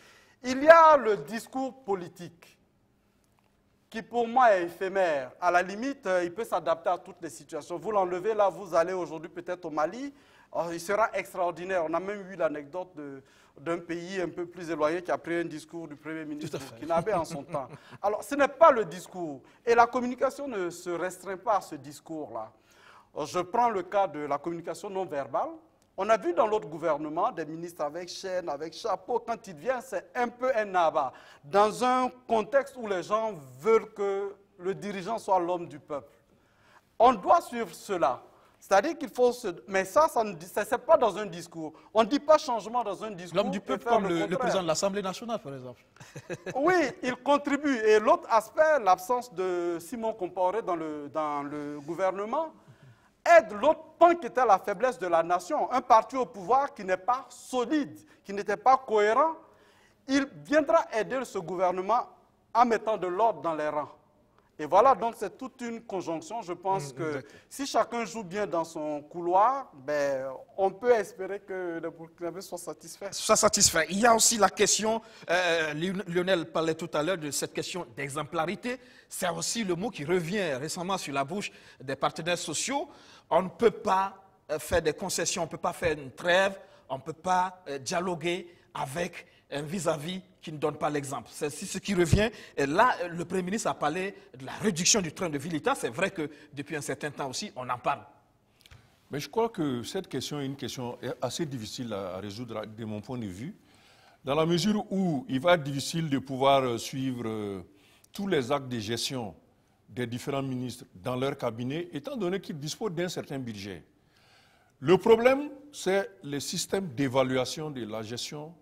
Il y a le discours politique qui pour moi est éphémère. À la limite, il peut s'adapter à toutes les situations. Vous l'enlevez là, vous allez aujourd'hui peut-être au Mali, il sera extraordinaire. On a même eu l'anecdote d'un pays un peu plus éloigné qui a pris un discours du Premier ministre burkinabé en son temps. Alors, ce n'est pas le discours. Et la communication ne se restreint pas à ce discours-là. Je prends le cas de la communication non verbale. On a vu dans l'autre gouvernement des ministres avec chaîne, avec chapeau. Quand ils viennent, c'est un peu un abat. Dans un contexte où les gens veulent que le dirigeant soit l'homme du peuple. On doit suivre cela. C'est-à-dire qu'il faut se... Mais ça c'est pas dans un discours. On ne dit pas changement dans un discours. L'homme du peuple comme le président de l'Assemblée nationale, par exemple. Oui, il contribue. Et l'autre aspect, l'absence de Simon Compaoré dans le gouvernement, aide l'autre pan qui était la faiblesse de la nation. Un parti au pouvoir qui n'est pas solide, qui n'était pas cohérent, il viendra aider ce gouvernement en mettant de l'ordre dans les rangs. Et voilà, donc c'est toute une conjonction. Je pense que si chacun joue bien dans son couloir, ben, on peut espérer que le Burkinabé soit satisfait. Il y a aussi la question, Lionel parlait tout à l'heure de cette question d'exemplarité. C'est aussi le mot qui revient récemment sur la bouche des partenaires sociaux. On ne peut pas faire des concessions, on ne peut pas faire une trêve, on ne peut pas dialoguer avec un vis-à-vis qui ne donne pas l'exemple. C'est ce qui revient. Et là, le Premier ministre a parlé de la réduction du train de vie l'État. C'est vrai que depuis un certain temps aussi, on en parle. Mais je crois que cette question est une question assez difficile à résoudre de mon point de vue, dans la mesure où il va être difficile de pouvoir suivre tous les actes de gestion des différents ministres dans leur cabinet, étant donné qu'ils disposent d'un certain budget. Le problème, c'est le système d'évaluation de la gestion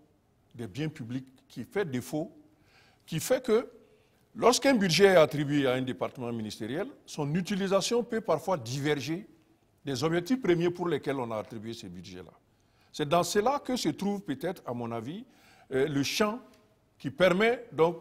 des biens publics qui fait défaut, qui fait que lorsqu'un budget est attribué à un département ministériel, son utilisation peut parfois diverger des objectifs premiers pour lesquels on a attribué ce budget-là. C'est dans cela que se trouve peut-être, à mon avis, le champ qui permet donc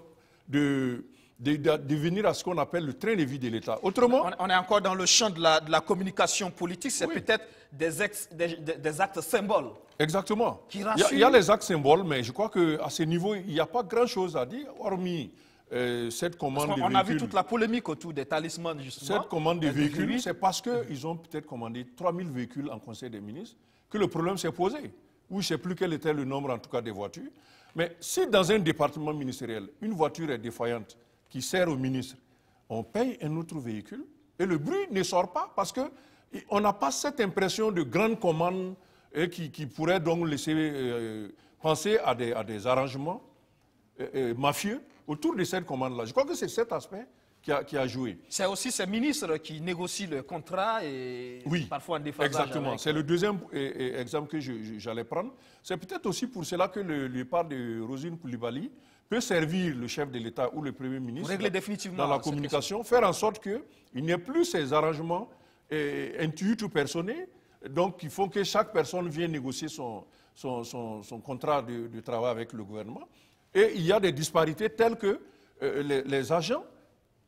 de venir à ce qu'on appelle le train de vie de l'État. Autrement, on est encore dans le champ de la communication politique, c'est peut-être des actes symboles. Exactement. Il y a les actes symboles, mais je crois qu'à ce niveau, il n'y a pas grand-chose à dire, hormis cette commande de véhicules. On a vu toute la polémique autour des talismans, justement. Cette commande de véhicules, c'est parce qu'ils ont peut-être commandé 3000 véhicules en Conseil des ministres que le problème s'est posé. Ou je ne sais plus quel était le nombre, en tout cas, des voitures. Mais si dans un département ministériel, une voiture est défaillante qui sert au ministre, on paye un autre véhicule et le bruit ne sort pas parce que on n'a pas cette impression de grande commande qui pourrait donc laisser penser à des arrangements mafieux autour de cette commande-là. Je crois que c'est cet aspect qui a joué. C'est aussi ces ministres qui négocient le contrat et parfois en déphasage. Exactement. C'est le deuxième exemple que j'allais prendre. C'est peut-être aussi pour cela que le départ de Roselyne Coulibaly peut servir le chef de l'État ou le Premier ministre dans la communication, faire en sorte qu'il n'y ait plus ces arrangements intuitus ou personnés, donc qui font que chaque personne vient négocier son contrat de travail avec le gouvernement. Et il y a des disparités telles que les agents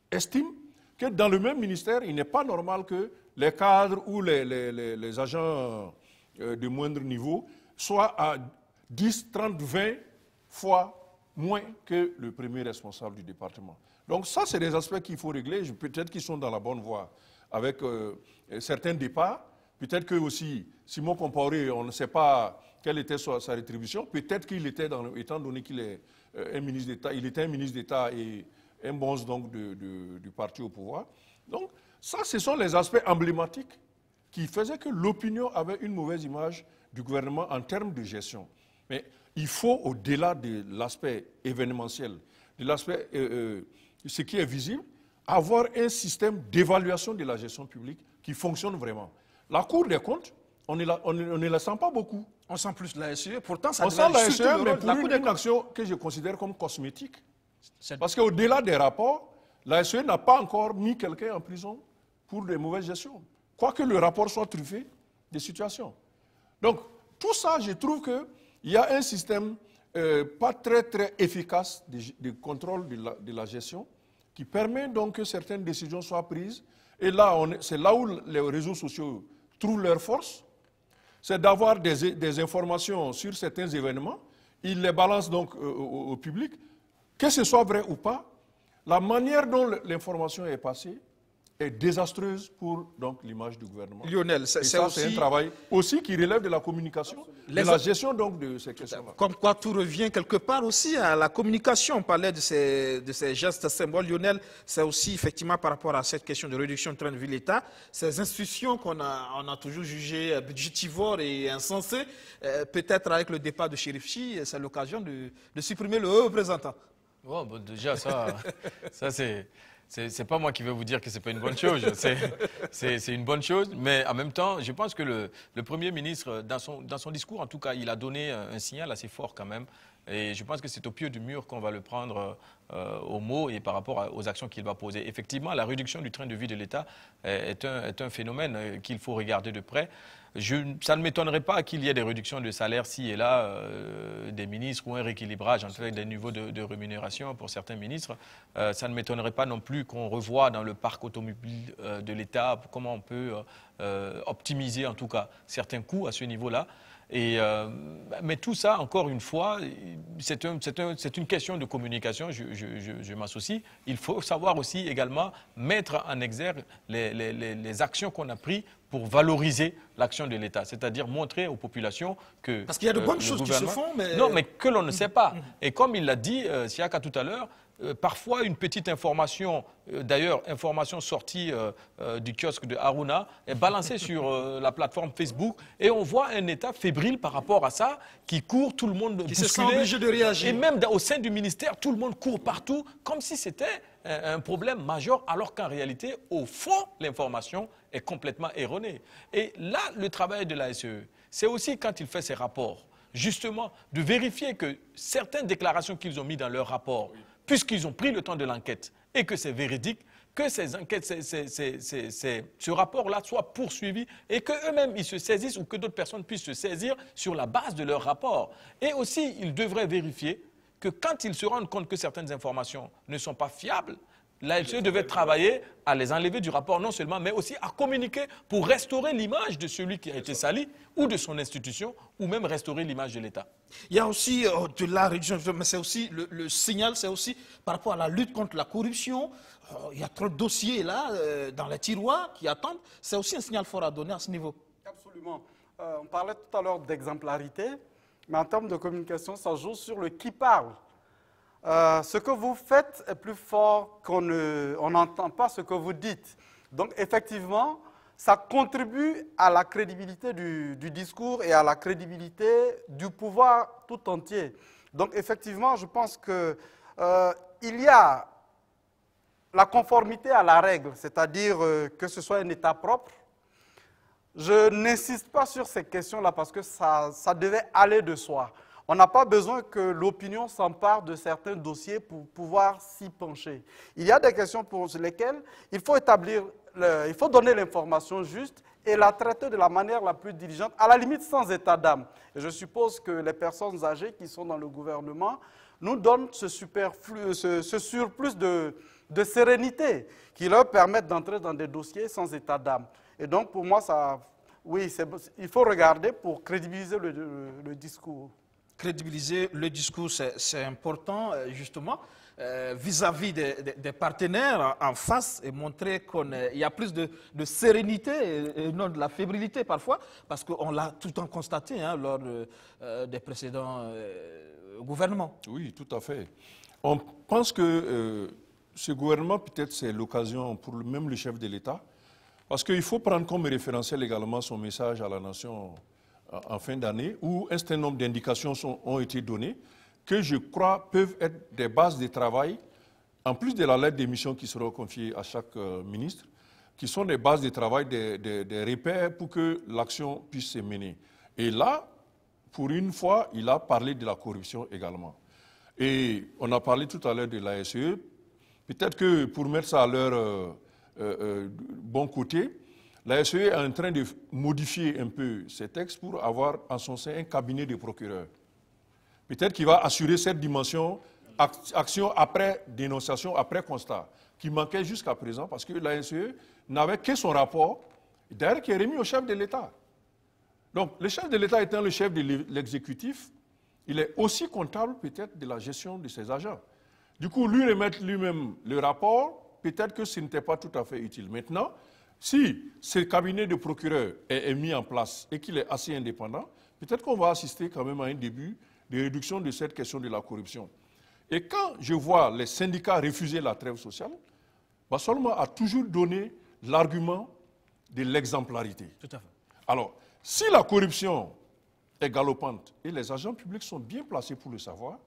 estiment que dans le même ministère, il n'est pas normal que les cadres ou les agents de moindre niveau soient à 10, 30, 20 fois moins que le premier responsable du département. Donc ça, c'est des aspects qu'il faut régler. Peut-être qu'ils sont dans la bonne voie avec certains départs. Peut-être que aussi, Simon Compaoré, on ne sait pas quelle était sa rétribution. Peut-être qu'il était, étant donné qu'il est un ministre d'État, il était un ministre d'État et un bonze donc du parti au pouvoir. Donc ça, ce sont les aspects emblématiques qui faisaient que l'opinion avait une mauvaise image du gouvernement en termes de gestion. Mais il faut, au-delà de l'aspect événementiel, de l'aspect, ce qui est visible, avoir un système d'évaluation de la gestion publique qui fonctionne vraiment. La Cour des comptes, on ne la sent pas beaucoup. On sent plus la SE, pourtant ça on sent la SE, mais pour une action que je considère comme cosmétique. Parce qu'au-delà des rapports, la SE n'a pas encore mis quelqu'un en prison pour des mauvaises gestions. Quoique le rapport soit truffé des situations. Donc, tout ça, je trouve qu'il y a un système pas très efficace de contrôle de la gestion qui permet donc que certaines décisions soient prises. Et là, c'est là où les réseaux sociaux trouvent leur force, c'est d'avoir des informations sur certains événements. Ils les balancent donc au public. Que ce soit vrai ou pas, la manière dont l'information est passée est désastreuse pour l'image du gouvernement. Lionel, c'est un travail aussi qui relève de la communication, de la gestion donc de ces questions-là. Comme quoi tout revient quelque part aussi à la communication. On parlait de ces gestes symboles. Lionel, c'est aussi effectivement par rapport à cette question de réduction du train de vie de l'État, ces institutions qu'on a toujours jugées budgétivores et insensées, peut-être avec le départ de Chérif Sy, c'est l'occasion de supprimer le haut représentant. Oh, bon, déjà, ça c'est pas moi qui vais vous dire que c'est pas une bonne chose. C'est une bonne chose, mais en même temps, je pense que le Premier ministre, dans son discours, en tout cas, il a donné un signal assez fort quand même. Et je pense que c'est au pied du mur qu'on va le prendre au mot et par rapport aux actions qu'il va poser. Effectivement, la réduction du train de vie de l'État est un phénomène qu'il faut regarder de près. Ça ne m'étonnerait pas qu'il y ait des réductions de salaire ci et là des ministres ou un rééquilibrage entre des niveaux de rémunération pour certains ministres. Ça ne m'étonnerait pas non plus qu'on revoie dans le parc automobile de l'État comment on peut optimiser en tout cas certains coûts à ce niveau-là. Mais tout ça, encore une fois, c'est une question de communication, je m'associe. Il faut savoir aussi également mettre en exergue les actions qu'on a prises pour valoriser l'action de l'État, c'est-à-dire montrer aux populations que... Parce qu'il y a de bonnes choses qui se font, mais... Non, mais que l'on ne sait pas. Et comme il l'a dit, Siaka, tout à l'heure, parfois une petite information, d'ailleurs information sortie du kiosque de Haruna, est balancée sur la plateforme Facebook et on voit un État fébrile par rapport à ça, qui court, tout le monde qui se sent obligé de réagir. Et même au sein du ministère, tout le monde court partout, comme si c'était un problème majeur, alors qu'en réalité, au fond, l'information est complètement erronée. Et là, le travail de la SE, c'est aussi quand il fait ses rapports, justement, de vérifier que certaines déclarations qu'ils ont mises dans leur rapport, puisqu'ils ont pris le temps de l'enquête et que c'est véridique, que ces enquêtes, ce rapport-là soit poursuivi et qu'eux-mêmes ils se saisissent ou que d'autres personnes puissent se saisir sur la base de leur rapport. Et aussi, ils devraient vérifier que quand ils se rendent compte que certaines informations ne sont pas fiables, la LCE devait travailler à les enlever du rapport non seulement, mais aussi à communiquer pour restaurer l'image de celui qui a été sali ou de son institution, ou même restaurer l'image de l'État. Il y a aussi de la réduction, mais c'est aussi le signal, c'est aussi par rapport à la lutte contre la corruption. Il y a trop de dossiers là, dans les tiroirs qui attendent. C'est aussi un signal fort à donner à ce niveau. Absolument. On parlait tout à l'heure d'exemplarité, mais en termes de communication, ça joue sur le qui parle. Ce que vous faites est plus fort qu'on n'entend pas ce que vous dites. Donc, effectivement, ça contribue à la crédibilité du discours et à la crédibilité du pouvoir tout entier. Donc effectivement, je pense qu'il y a la conformité à la règle, c'est-à-dire que ce soit un État propre. Je n'insiste pas sur ces questions-là parce que ça devait aller de soi. On n'a pas besoin que l'opinion s'empare de certains dossiers pour pouvoir s'y pencher. Il y a des questions pour lesquelles il faut donner l'information juste et la traiter de la manière la plus diligente, à la limite sans état d'âme. Et je suppose que les personnes âgées qui sont dans le gouvernement nous donnent ce surplus de sérénité qui leur permettent d'entrer dans des dossiers sans état d'âme. Et donc, pour moi, il faut regarder pour crédibiliser le discours. Crédibiliser le discours, c'est important, justement, vis-à-vis des partenaires en face et montrer qu'il y a plus de sérénité et non de la fébrilité parfois, parce qu'on l'a tout le temps constaté lors des précédents gouvernements. Oui, tout à fait. On pense que ce gouvernement, peut-être, c'est l'occasion pour même le chef de l'État, parce qu'il faut prendre comme référentiel également son message à la nation en fin d'année, où un certain nombre d'indications ont été données, que je crois peuvent être des bases de travail, en plus de la lettre de mission qui sera confiée à chaque ministre, qui sont des bases de travail, des repères pour que l'action puisse se mener. Et là, pour une fois, il a parlé de la corruption également. Et on a parlé tout à l'heure de l'ASE. Peut-être que pour mettre ça à leur bon côté, l'ASE est en train de modifier un peu ces textes pour avoir en son sein un cabinet de procureurs. Peut-être qu'il va assurer cette dimension action après dénonciation, après constat, qui manquait jusqu'à présent parce que l'ASE n'avait que son rapport, d'ailleurs qui est remis au chef de l'État. Donc le chef de l'État étant le chef de l'exécutif, il est aussi comptable peut-être de la gestion de ses agents. Du coup, lui remettre lui-même le rapport, peut-être que ce n'était pas tout à fait utile. Maintenant, si ce cabinet de procureur est mis en place et qu'il est assez indépendant, peut-être qu'on va assister quand même à un début de réduction de cette question de la corruption. Et quand je vois les syndicats refuser la trêve sociale, Bassolma a toujours donné l'argument de l'exemplarité. Tout à fait. Alors, si la corruption est galopante et les agents publics sont bien placés pour le savoir,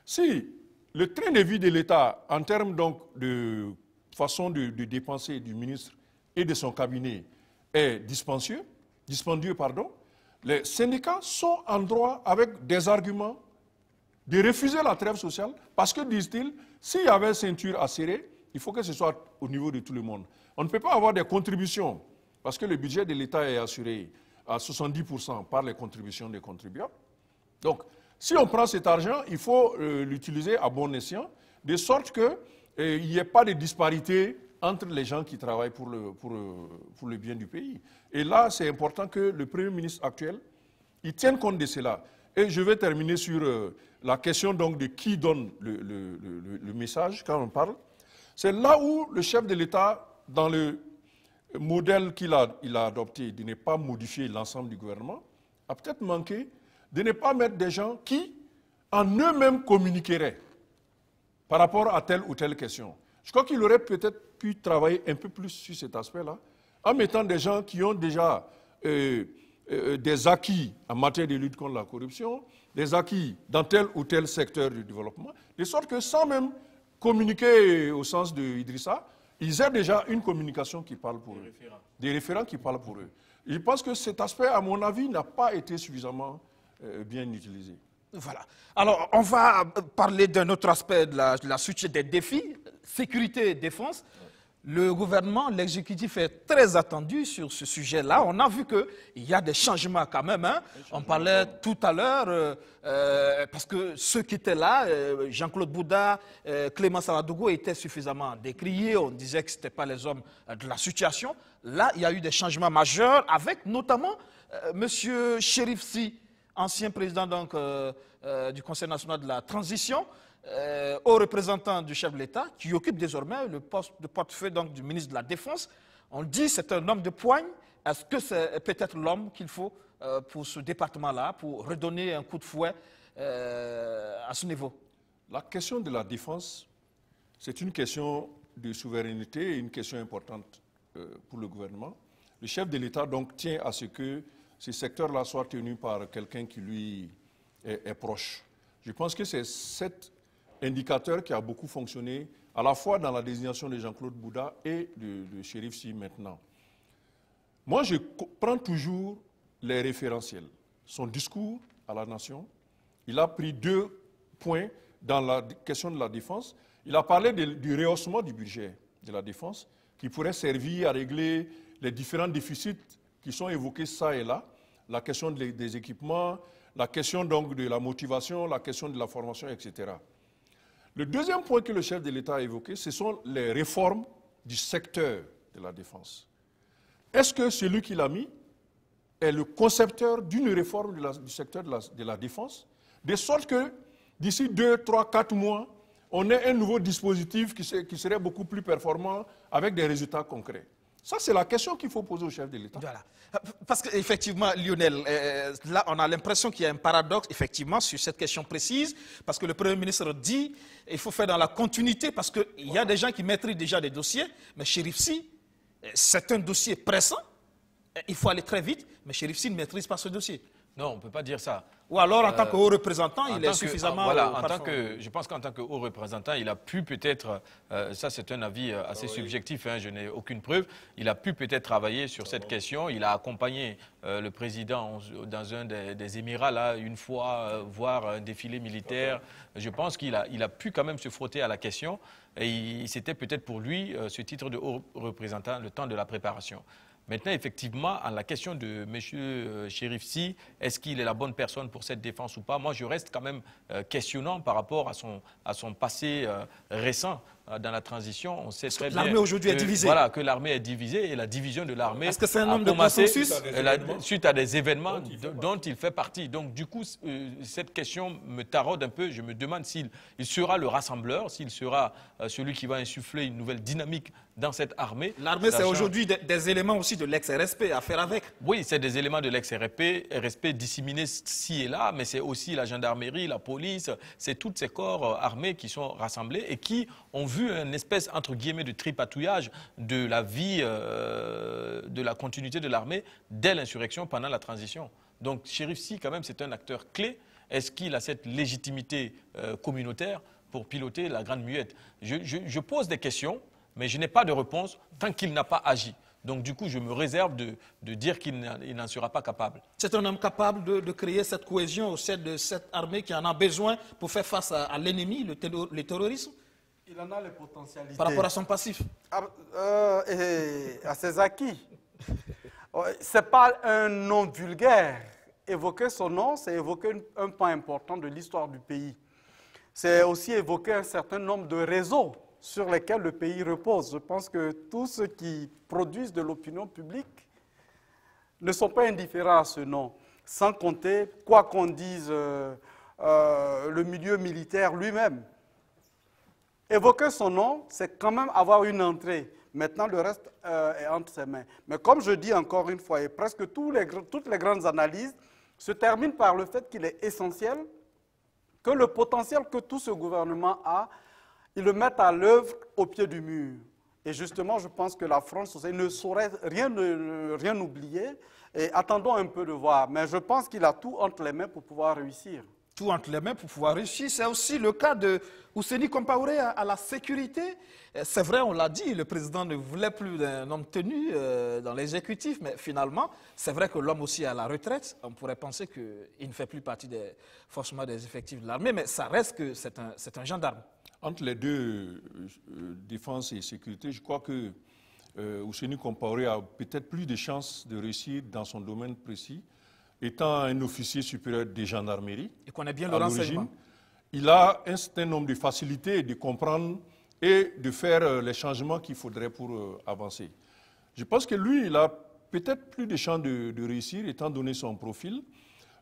si le train de vie de l'État en termes donc de façon de dépenser du ministre et de son cabinet est dispendieux, les syndicats sont en droit, avec des arguments, de refuser la trêve sociale parce que, disent-ils, s'il y avait ceinture à serrer, il faut que ce soit au niveau de tout le monde. On ne peut pas avoir des contributions parce que le budget de l'État est assuré à 70% par les contributions des contribuables. Donc, si on prend cet argent, il faut l'utiliser à bon escient, de sorte qu'il n'y ait pas de disparité entre les gens qui travaillent pour le bien du pays. Et là, c'est important que le Premier ministre actuel, il tienne compte de cela. Et je vais terminer sur la question donc de qui donne le message quand on parle. C'est là où le chef de l'État, dans le modèle qu'il a adopté de ne pas modifier l'ensemble du gouvernement, a peut-être manqué de ne pas mettre des gens qui, en eux-mêmes, communiqueraient par rapport à telle ou telle question. Je crois qu'il aurait peut-être pu travailler un peu plus sur cet aspect-là, en mettant des gens qui ont déjà des acquis en matière de lutte contre la corruption, des acquis dans tel ou tel secteur du développement, de sorte que sans même communiquer au sens de Idrissa, ils aient déjà une communication qui parle pour eux, des référents qui parlent pour eux. Je pense que cet aspect, à mon avis, n'a pas été suffisamment bien utilisé. Voilà. Alors, on va parler d'un autre aspect de la suite des défis, sécurité et défense. Le gouvernement, l'exécutif est très attendu sur ce sujet-là. On a vu qu'il y a des changements quand même. On parlait tout à l'heure, parce que ceux qui étaient là, Jean-Claude Bouda, Clément Saladougou, étaient suffisamment décriés. On disait que ce n'étaient pas les hommes de la situation. Là, il y a eu des changements majeurs avec notamment M. Chérif Sy, ancien président donc, du Conseil national de la transition, au représentant du chef de l'État, qui occupe désormais le poste de portefeuille donc, du ministre de la Défense. On dit que c'est un homme de poigne. Est-ce que c'est peut-être l'homme qu'il faut pour ce département-là, pour redonner un coup de fouet à ce niveau? La question de la défense, c'est une question de souveraineté et une question importante pour le gouvernement. Le chef de l'État donc tient à ce que ces secteurs-là soient tenus par quelqu'un qui lui est proche. Je pense que c'est cet indicateur qui a beaucoup fonctionné, à la fois dans la désignation de Jean-Claude Bouda et de Chérif Sy maintenant. Moi, je prends toujours les référentiels. Son discours à la nation, il a pris 2 points dans la question de la défense. Il a parlé du rehaussement du budget de la défense qui pourrait servir à régler les différents déficits qui sont évoqués ça et là, la question des équipements, la question donc de la motivation, la question de la formation, etc. Le deuxième point que le chef de l'État a évoqué, ce sont les réformes du secteur de la défense. Est-ce que celui qui l'a mis est le concepteur d'une réforme du secteur de la défense, de sorte que d'ici 2, 3, 4 mois, on ait un nouveau dispositif qui serait beaucoup plus performant avec des résultats concrets? Ça, c'est la question qu'il faut poser au chef de l'État. Voilà. Parce qu'effectivement, Lionel, là, on a l'impression qu'il y a un paradoxe, effectivement, sur cette question précise, parce que le Premier ministre dit qu'il faut faire dans la continuité, parce qu'il y a des gens qui maîtrisent déjà des dossiers, mais Chérif Sy, c'est un dossier pressant, il faut aller très vite, mais Chérif Sy ne maîtrise pas ce dossier. Non, on ne peut pas dire ça. Ou alors, en tant que haut représentant, il est suffisamment... Voilà, je pense qu'en tant que haut représentant, il a pu peut-être, ça c'est un avis assez subjectif, hein, je n'ai aucune preuve, il a pu peut-être travailler sur cette question, il a accompagné le président dans un des Émirats, là, une fois, voir un défilé militaire. Je pense qu'il a pu quand même se frotter à la question, et c'était peut-être pour lui, ce titre de haut représentant, le temps de la préparation. Maintenant, effectivement, à la question de M. Chérif Sy, est-ce qu'il est la bonne personne pour cette défense ou pas? Moi, je reste quand même questionnant par rapport à son passé récent dans la transition. On sait très bien l'armée aujourd'hui est divisée. Voilà, que l'armée est divisée et la division de l'armée est-ce que c'est un homme de consensus suite à des événements dont il fait partie. Donc, du coup, cette question me taraude un peu. Je me demande s'il sera le rassembleur, s'il sera celui qui va insuffler une nouvelle dynamique dans cette armée. L'armée, c'est aujourd'hui des éléments aussi de l'ex-RSP à faire avec. Oui, c'est des éléments de l'ex-RSP disséminés ci et là, mais c'est aussi la gendarmerie, la police, c'est tous ces corps armés qui sont rassemblés et qui ont vu une espèce, entre guillemets, de tripatouillage de la vie, de la continuité de l'armée dès l'insurrection, pendant la transition. Donc, Chérif Sy, quand même, c'est un acteur clé. Est-ce qu'il a cette légitimité communautaire pour piloter la Grande Muette? Je pose des questions, mais je n'ai pas de réponse tant qu'il n'a pas agi. Donc, du coup, je me réserve de dire qu'il n'en sera pas capable. C'est un homme capable de créer cette cohésion au sein de cette armée qui en a besoin pour faire face à l'ennemi, le terrorisme? Il en a les potentialités. Par rapport à son passif? Et à ses acquis. Ce n'est pas un nom vulgaire. Évoquer son nom, c'est évoquer un point important de l'histoire du pays. C'est aussi évoquer un certain nombre de réseaux sur lesquels le pays repose. Je pense que tous ceux qui produisent de l'opinion publique ne sont pas indifférents à ce nom. Sans compter, quoi qu'on dise, le milieu militaire lui-même. Évoquer son nom, c'est quand même avoir une entrée. Maintenant, le reste est entre ses mains. Mais comme je dis encore une fois, et presque toutes les grandes analyses se terminent par le fait qu'il est essentiel que le potentiel que tout ce gouvernement a, ils le mettent à l'œuvre au pied du mur. Et justement, je pense que la France ne saurait rien oublier. Et attendons un peu de voir. Mais je pense qu'il a tout entre les mains pour pouvoir réussir. Tout entre les mains pour pouvoir réussir. C'est aussi le cas de Ousseini Compaoré à la sécurité. C'est vrai, on l'a dit, le président ne voulait plus d'un homme tenu dans l'exécutif, mais finalement, c'est vrai que l'homme aussi est à la retraite. On pourrait penser qu'il ne fait plus partie forcément des effectifs de l'armée, mais ça reste que c'est un gendarme. Entre les deux, défense et sécurité, je crois que Ousseini Compaoré a peut-être plus de chances de réussir dans son domaine précis. Étant un officier supérieur des gendarmeries, il connaît bien le renseignement. Il a un certain nombre de facilités de comprendre et de faire les changements qu'il faudrait pour avancer. Je pense que lui, il a peut-être plus de chances de réussir, étant donné son profil.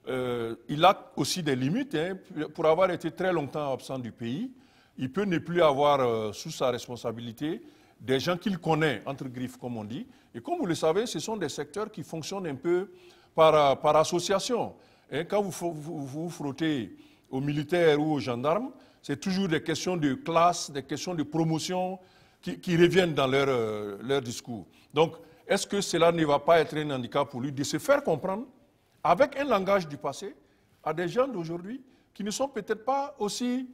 Il a aussi des limites. Hein, pour avoir été très longtemps absent du pays, il peut ne plus avoir sous sa responsabilité des gens qu'il connaît, entre griffes, comme on dit. Et comme vous le savez, ce sont des secteurs qui fonctionnent un peu par association. Et quand vous vous frottez aux militaires ou aux gendarmes, c'est toujours des questions de classe, des questions de promotion qui reviennent dans leur discours. Donc, est-ce que cela ne va pas être un handicap pour lui de se faire comprendre avec un langage du passé à des gens d'aujourd'hui qui ne sont peut-être pas aussi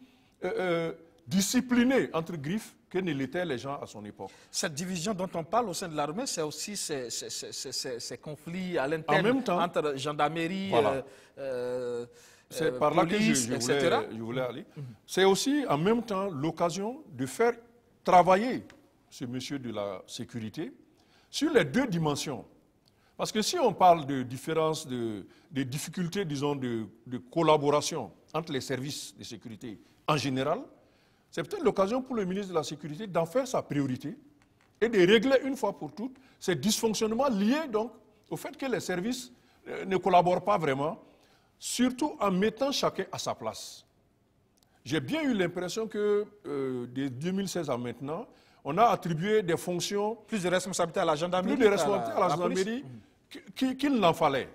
disciplinés, entre griffes, que ne l'étaient les gens à son époque. Cette division dont on parle au sein de l'armée, c'est aussi ces conflits à l'interne entre gendarmerie, voilà. C'est par là que je voulais aller. C'est aussi en même temps l'occasion de faire travailler ce monsieur de la sécurité sur les deux dimensions. Parce que si on parle de différences, de difficultés, disons, de collaboration entre les services de sécurité en général, c'est peut-être l'occasion pour le ministre de la Sécurité d'en faire sa priorité et de régler une fois pour toutes ces dysfonctionnements liés donc au fait que les services ne collaborent pas vraiment, surtout en mettant chacun à sa place. J'ai bien eu l'impression que de 2016 à maintenant, on a attribué des fonctions... Plus de responsabilités à la gendarmerie. Plus de responsabilités à la gendarmerie qu'il n'en fallait.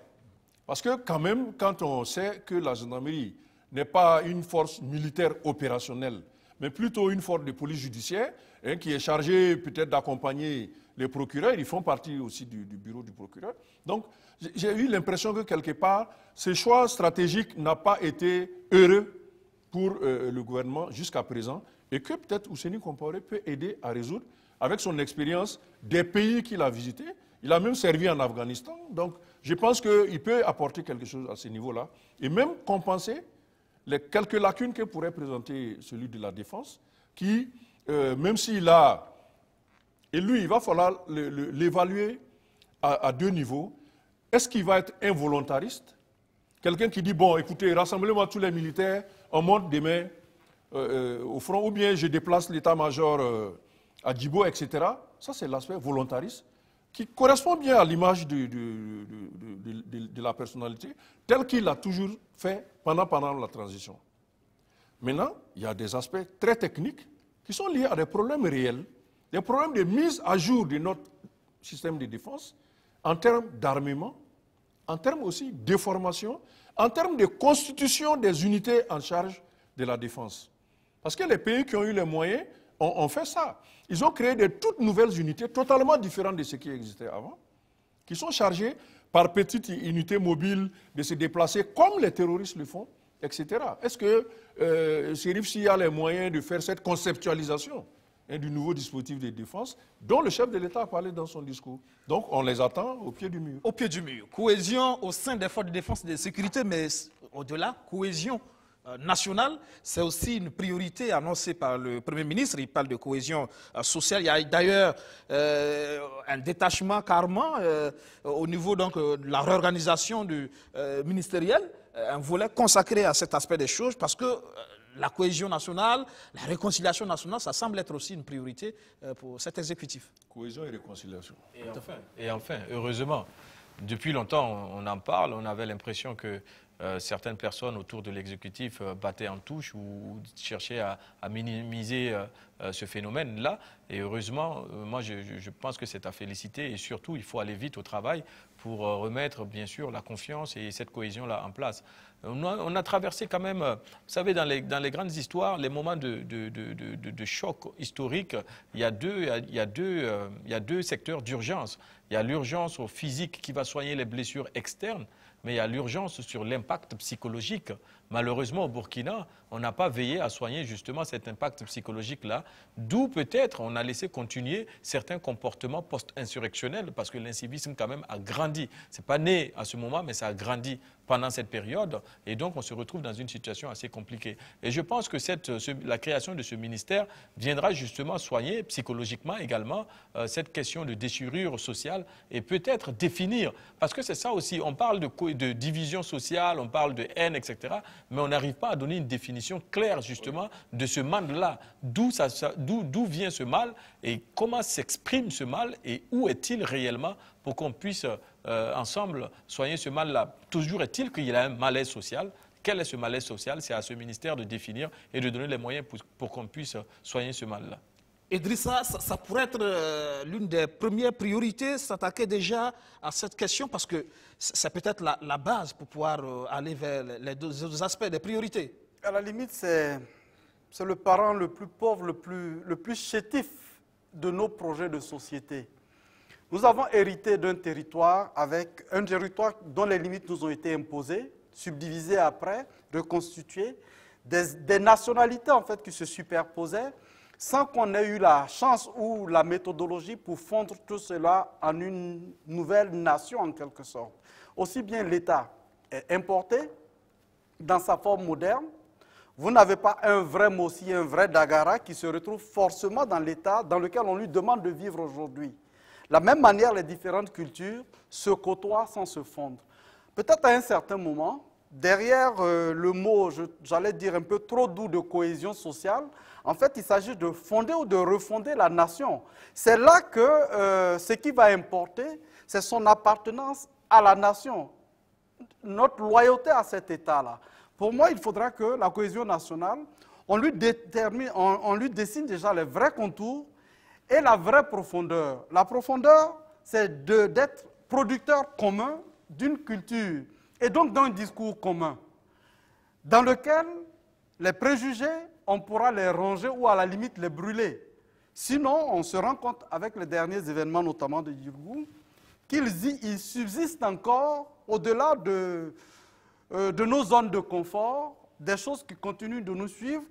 Parce que quand même, quand on sait que la gendarmerie n'est pas une force militaire opérationnelle, mais plutôt une force de police judiciaire, hein, qui est chargée peut-être d'accompagner les procureurs, ils font partie aussi du bureau du procureur. Donc, j'ai eu l'impression que quelque part, ce choix stratégique n'a pas été heureux pour le gouvernement jusqu'à présent, et que peut-être Ousseini Compaoré peut aider à résoudre, avec son expérience des pays qu'il a visités. Il a même servi en Afghanistan, donc je pense qu'il peut apporter quelque chose à ce niveau-là, et même compenser les quelques lacunes que pourrait présenter celui de la défense, qui, même s'il a... Et lui, il va falloir l'évaluer à deux niveaux. Est-ce qu'il va être involontariste? Quelqu'un qui dit, bon, écoutez, rassemblez-moi tous les militaires, on monte demain au front, ou bien je déplace l'état-major à Djibo, etc. Ça, c'est l'aspect volontariste, qui correspond bien à l'image de la personnalité, telle qu'il a toujours fait pendant la transition. Maintenant, il y a des aspects très techniques qui sont liés à des problèmes réels, des problèmes de mise à jour de notre système de défense, en termes d'armement, en termes aussi de formation, en termes de constitution des unités en charge de la défense. Parce que les pays qui ont eu les moyens ont fait ça. Ils ont créé de toutes nouvelles unités, totalement différentes de ce qui existait avant, qui sont chargées par petites unités mobiles de se déplacer comme les terroristes le font, etc. Est-ce que Chérif Sy a les moyens de faire cette conceptualisation du nouveau dispositif de défense dont le chef de l'État a parlé dans son discours? Donc on les attend au pied du mur. Au pied du mur. Cohésion au sein des forces de défense et de sécurité, mais au-delà, cohésion nationale, c'est aussi une priorité annoncée par le Premier ministre. Il parle de cohésion sociale. Il y a d'ailleurs un détachement carrément au niveau donc, de la réorganisation ministérielle, un volet consacré à cet aspect des choses, parce que la cohésion nationale, la réconciliation nationale, ça semble être aussi une priorité pour cet exécutif. Cohésion et réconciliation. Et enfin, heureusement, depuis longtemps, on en parle. On avait l'impression que certaines personnes autour de l'exécutif battaient en touche ou cherchaient à minimiser ce phénomène-là. Et heureusement, moi, je pense que c'est à féliciter. Et surtout, il faut aller vite au travail pour remettre, bien sûr, la confiance et cette cohésion-là en place. On a traversé quand même, vous savez, dans les grandes histoires, les moments de choc historique, il y a deux secteurs d'urgence. Il y a l'urgence au physique qui va soigner les blessures externes, mais il y a l'urgence sur l'impact psychologique. Malheureusement, au Burkina, on n'a pas veillé à soigner justement cet impact psychologique-là, d'où peut-être on a laissé continuer certains comportements post-insurrectionnels, parce que l'incivisme quand même a grandi. Ce n'est pas né à ce moment, mais ça a grandi pendant cette période, et donc on se retrouve dans une situation assez compliquée. Et je pense que la création de ce ministère viendra justement soigner psychologiquement également cette question de déchirure sociale, et peut-être définir, parce que c'est ça aussi, on parle de division sociale, on parle de haine, etc., mais on n'arrive pas à donner une définition claire justement de ce mal-là, d'où vient ce mal et comment s'exprime ce mal et où est-il réellement pour qu'on puisse ensemble soigner ce mal-là. Toujours est-il qu'il y a un malaise social. Quel est ce malaise social? C'est à ce ministère de définir et de donner les moyens pour qu'on puisse soigner ce mal-là. Idrissa, ça pourrait être l'une des premières priorités, s'attaquer déjà à cette question, parce que c'est peut-être la base pour pouvoir aller vers les deux aspects des priorités. À la limite, c'est le parent le plus pauvre, le plus chétif de nos projets de société. Nous avons hérité d'un territoire dont les limites nous ont été imposées, subdivisées après, reconstituées, des nationalités en fait qui se superposaient, sans qu'on ait eu la chance ou la méthodologie pour fondre tout cela en une nouvelle nation en quelque sorte. Aussi bien l'État est importé dans sa forme moderne, vous n'avez pas un vrai Mossi, un vrai Dagara qui se retrouve forcément dans l'État dans lequel on lui demande de vivre aujourd'hui. De la même manière, les différentes cultures se côtoient sans se fondre. Peut-être à un certain moment, derrière le mot, j'allais dire un peu trop doux de cohésion sociale, en fait, il s'agit de fonder ou de refonder la nation. C'est là que ce qui va importer, c'est son appartenance à la nation, notre loyauté à cet État-là. Pour moi, il faudra que la cohésion nationale, on lui dessine déjà les vrais contours et la vraie profondeur. La profondeur, c'est d'être producteur commun d'une culture et donc d'un discours commun, dans lequel les préjugés, on pourra les ranger ou à la limite les brûler. Sinon, on se rend compte avec les derniers événements, notamment de Yirgou, qu'il subsiste encore, au-delà de nos zones de confort, des choses qui continuent de nous suivre,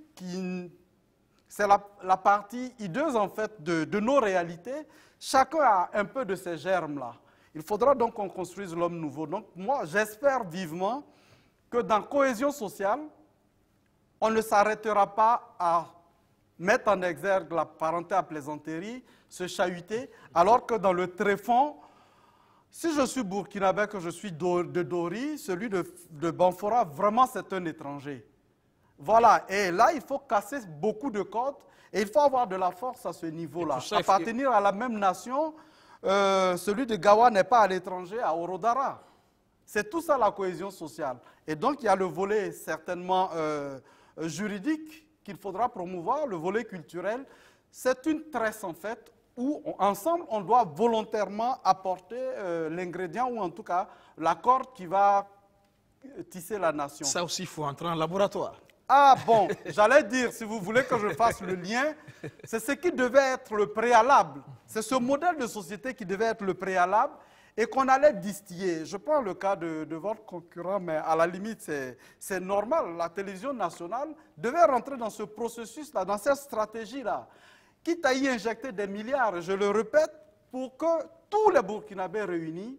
c'est la partie hideuse en fait de nos réalités. Chacun a un peu de ces germes-là. Il faudra donc qu'on construise l'homme nouveau. Donc moi, j'espère vivement que dans cohésion sociale, on ne s'arrêtera pas à mettre en exergue la parenté à plaisanterie, se chahuter, alors que dans le tréfonds, si je suis burkinabé, que je suis de Dori, celui de Banfora, vraiment c'est un étranger. Voilà, et là il faut casser beaucoup de codes et il faut avoir de la force à ce niveau-là. Appartenir à la même nation, celui de Gawa n'est pas à l'étranger, à Orodara. C'est tout ça la cohésion sociale. Et donc il y a le volet certainement juridique qu'il faudra promouvoir, le volet culturel. C'est une tresse en fait, où ensemble, on doit volontairement apporter l'ingrédient ou en tout cas la corde qui va tisser la nation. Ça aussi, il faut entrer en laboratoire. Ah bon, j'allais dire, si vous voulez que je fasse le lien, c'est ce qui devait être le préalable. C'est ce modèle de société qui devait être le préalable et qu'on allait distiller. Je prends le cas de votre concurrent, mais à la limite, c'est normal. La télévision nationale devait rentrer dans ce processus-là, dans cette stratégie-là, quitte à y injecter des milliards, je le répète, pour que tous les Burkinabés réunis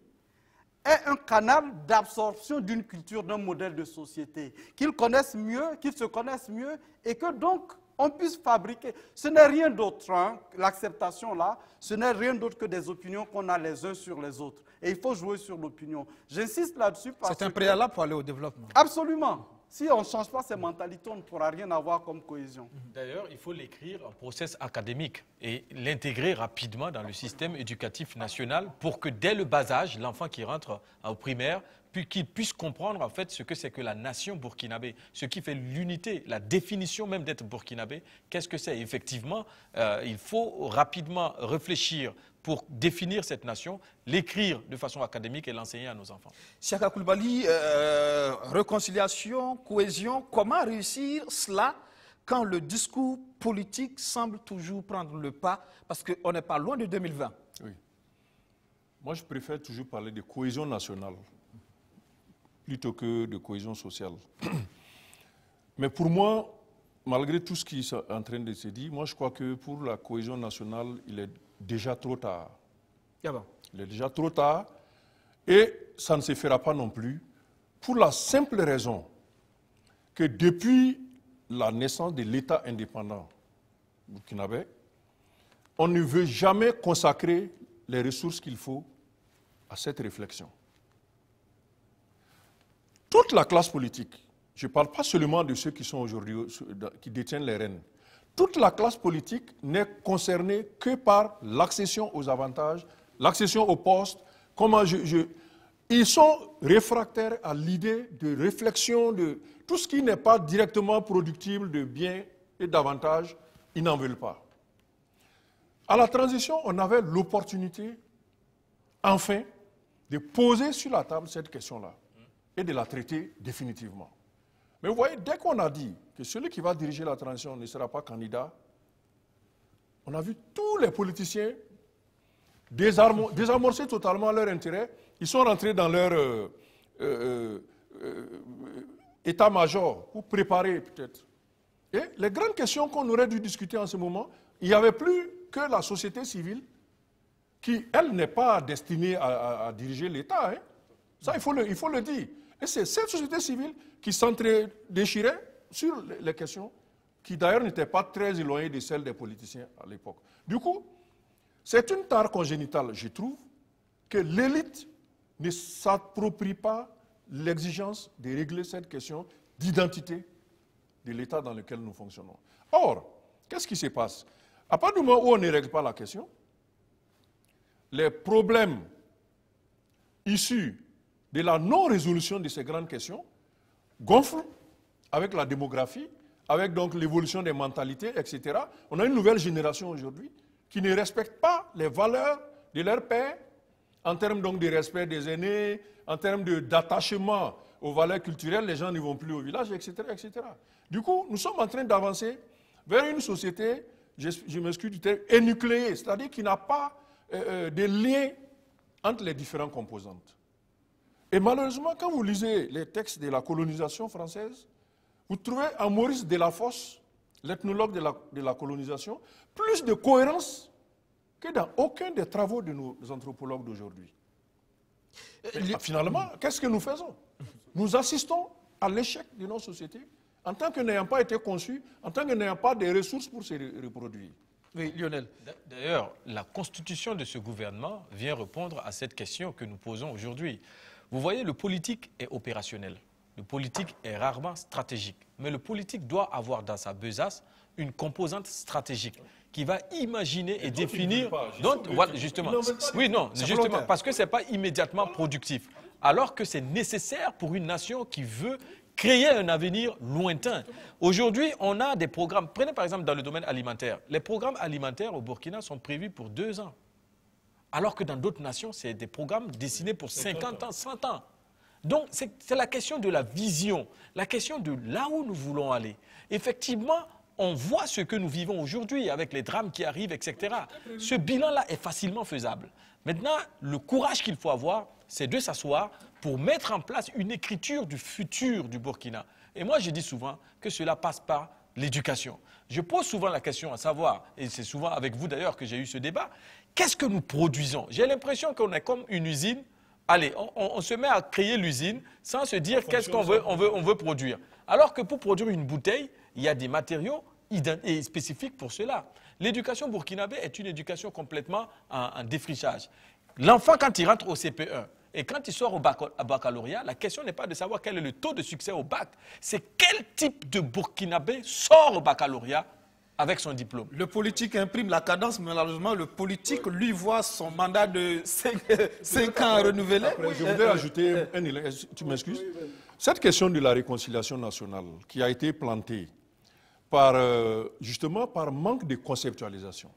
aient un canal d'absorption d'une culture, d'un modèle de société, qu'ils connaissent mieux, qu'ils se connaissent mieux, et que donc on puisse fabriquer. Ce n'est rien d'autre, hein, l'acceptation là, ce n'est rien d'autre que des opinions qu'on a les uns sur les autres. Et il faut jouer sur l'opinion. J'insiste là-dessus parce que... C'est un préalable pour aller au développement. Absolument. Si on ne change pas ces mentalités, on ne pourra rien avoir comme cohésion. D'ailleurs, il faut l'écrire en process académique et l'intégrer rapidement dans le système éducatif national pour que dès le bas âge, l'enfant qui rentre au primaire, qu'il puisse comprendre en fait ce que c'est que la nation burkinabé, ce qui fait l'unité, la définition même d'être burkinabé, qu'est-ce que c'est? Effectivement, il faut rapidement réfléchir pour définir cette nation, l'écrire de façon académique et l'enseigner à nos enfants. Siaka Koulibaly, réconciliation, cohésion, comment réussir cela quand le discours politique semble toujours prendre le pas, parce qu'on n'est pas loin de 2020? Oui. Moi, je préfère toujours parler de cohésion nationale plutôt que de cohésion sociale. Mais pour moi, malgré tout ce qui est en train de se dire, moi, je crois que pour la cohésion nationale, il est déjà trop tard. Ah bon. Il est déjà trop tard et ça ne se fera pas non plus pour la simple raison que depuis la naissance de l'État indépendant burkinabé, on ne veut jamais consacrer les ressources qu'il faut à cette réflexion. Toute la classe politique, je ne parle pas seulement de ceux qui sont aujourd'hui, qui détiennent les rênes, toute la classe politique n'est concernée que par l'accession aux avantages, l'accession aux postes. Ils sont réfractaires à l'idée de réflexion de tout ce qui n'est pas directement productible de biens et d'avantages, ils n'en veulent pas. À la transition, on avait l'opportunité, enfin, de poser sur la table cette question-là et de la traiter définitivement. Mais vous voyez, dès qu'on a dit que celui qui va diriger la transition ne sera pas candidat, on a vu tous les politiciens désamorcer totalement leur intérêt. Ils sont rentrés dans leur état-major pour préparer peut-être. Et les grandes questions qu'on aurait dû discuter en ce moment, il n'y avait plus que la société civile qui, elle, n'est pas destinée à diriger l'État. Hein. Ça, il faut le dire. Et c'est cette société civile qui s'entre-déchirait sur les questions qui, d'ailleurs, n'étaient pas très éloignées de celles des politiciens à l'époque. Du coup, c'est une tare congénitale, je trouve, que l'élite ne s'approprie pas l'exigence de régler cette question d'identité de l'État dans lequel nous fonctionnons. Or, qu'est-ce qui se passe? À partir du moment où on ne règle pas la question, les problèmes issus de la non-résolution de ces grandes questions gonflent avec la démographie, avec donc l'évolution des mentalités, etc. On a une nouvelle génération aujourd'hui qui ne respecte pas les valeurs de leur père en termes donc de respect des aînés, en termes d'attachement aux valeurs culturelles, les gens ne vont plus au village, etc., etc. Du coup, nous sommes en train d'avancer vers une société, je m'excuse du terme, énucléée, c'est-à-dire qui n'a pas de lien entre les différentes composantes. Et malheureusement, quand vous lisez les textes de la colonisation française, vous trouvez en Maurice Delafosse, l'ethnologue de la colonisation, plus de cohérence que dans aucun des travaux de nos anthropologues d'aujourd'hui. Finalement, qu'est-ce que nous faisons? Nous assistons à l'échec de nos sociétés en tant que n'ayant pas été conçus, en tant que n'ayant pas de ressources pour se reproduire. Oui, Lionel. D'ailleurs, la constitution de ce gouvernement vient répondre à cette question que nous posons aujourd'hui. Vous voyez, le politique est opérationnel. Le politique est rarement stratégique. Mais le politique doit avoir dans sa besace une composante stratégique qui va imaginer et définir. Donc, voilà, justement. Oui, non, justement, parce que ce n'est pas immédiatement productif. Alors que c'est nécessaire pour une nation qui veut créer un avenir lointain. Aujourd'hui, on a des programmes. Prenez par exemple dans le domaine alimentaire. Les programmes alimentaires au Burkina sont prévus pour 2 ans. Alors que dans d'autres nations, c'est des programmes destinés pour 50 ans, 100 ans. Donc, c'est la question de la vision, la question de là où nous voulons aller. Effectivement, on voit ce que nous vivons aujourd'hui avec les drames qui arrivent, etc. Ce bilan-là est facilement faisable. Maintenant, le courage qu'il faut avoir, c'est de s'asseoir pour mettre en place une écriture du futur du Burkina. Et moi, je dis souvent que cela passe par l'éducation. Je pose souvent la question à savoir, et c'est souvent avec vous d'ailleurs que j'ai eu ce débat, qu'est-ce que nous produisons? J'ai l'impression qu'on est comme une usine. Allez, on se met à créer l'usine sans se dire qu'est-ce qu'on veut produire. Alors que pour produire une bouteille, il y a des matériaux spécifiques pour cela. L'éducation burkinabé est une éducation complètement en défrichage. L'enfant, quand il rentre au CP1 et quand il sort au baccalauréat, la question n'est pas de savoir quel est le taux de succès au bac, c'est quel type de burkinabé sort au baccalauréat avec son diplôme. Le politique imprime la cadence, mais malheureusement, le politique, lui, voit son mandat de 5 ans renouvelé. Après, je voudrais ajouter un élément, tu m'excuses? Cette question de la réconciliation nationale qui a été plantée justement par manque de conceptualisation.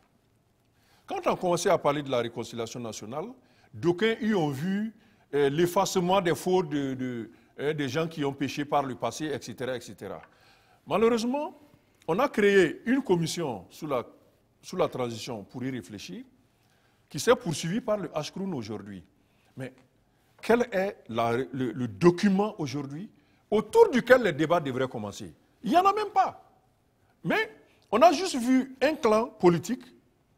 Quand on commençait à parler de la réconciliation nationale, d'aucuns y ont vu l'effacement des fautes des gens qui ont péché par le passé, etc., etc. Malheureusement, on a créé une commission sous la transition pour y réfléchir, qui s'est poursuivie par le Ashkroun aujourd'hui. Mais quel est le document aujourd'hui autour duquel les débats devraient commencer? Il n'y en a même pas. Mais on a juste vu un clan politique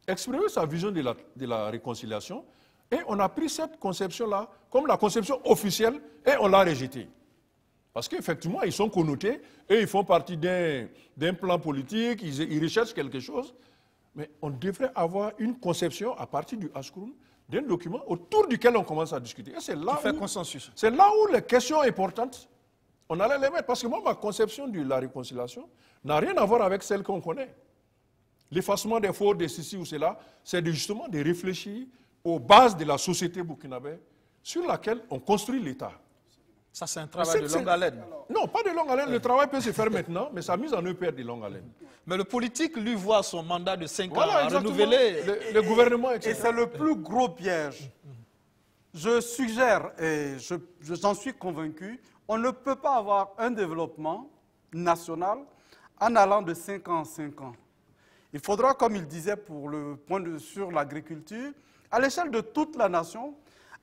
exprimer sa vision de la réconciliation et on a pris cette conception-là comme la conception officielle et on l'a rejetée. Parce qu'effectivement, ils sont connotés et ils font partie d'un plan politique, ils recherchent quelque chose. Mais on devrait avoir une conception à partir du Ashkroun, d'un document autour duquel on commence à discuter. Et c'est là consensus. C'est là où les questions importantes, on allait les mettre. Parce que moi, ma conception de la réconciliation n'a rien à voir avec celle qu'on connaît. L'effacement des fautes de ceci ou cela, c'est justement de réfléchir aux bases de la société burkinabé sur laquelle on construit l'État. Ça, c'est un travail de longue haleine. Non, pas de longue haleine. Le travail peut se faire maintenant, mais sa mise en œuvre peut être de longue haleine. Mais le politique, lui, voit son mandat de 5 ans renouvelé. Le gouvernement, etc. Et c'est le plus gros piège. Je suggère, et j'en suis convaincu, on ne peut pas avoir un développement national en allant de 5 ans en 5 ans. Il faudra, comme il disait pour le point sur l'agriculture, à l'échelle de toute la nation,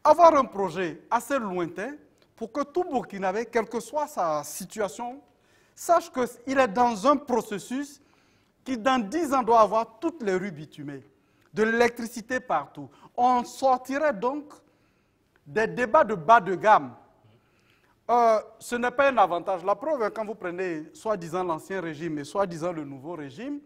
avoir un projet assez lointain pour que tout Burkinabé, quelle que soit sa situation, sache qu'il est dans un processus qui, dans 10 ans, doit avoir toutes les rues bitumées, de l'électricité partout. On sortirait donc des débats de bas de gamme. Ce n'est pas un avantage. La preuve, quand vous prenez soi-disant l'ancien régime et soi-disant le nouveau régime,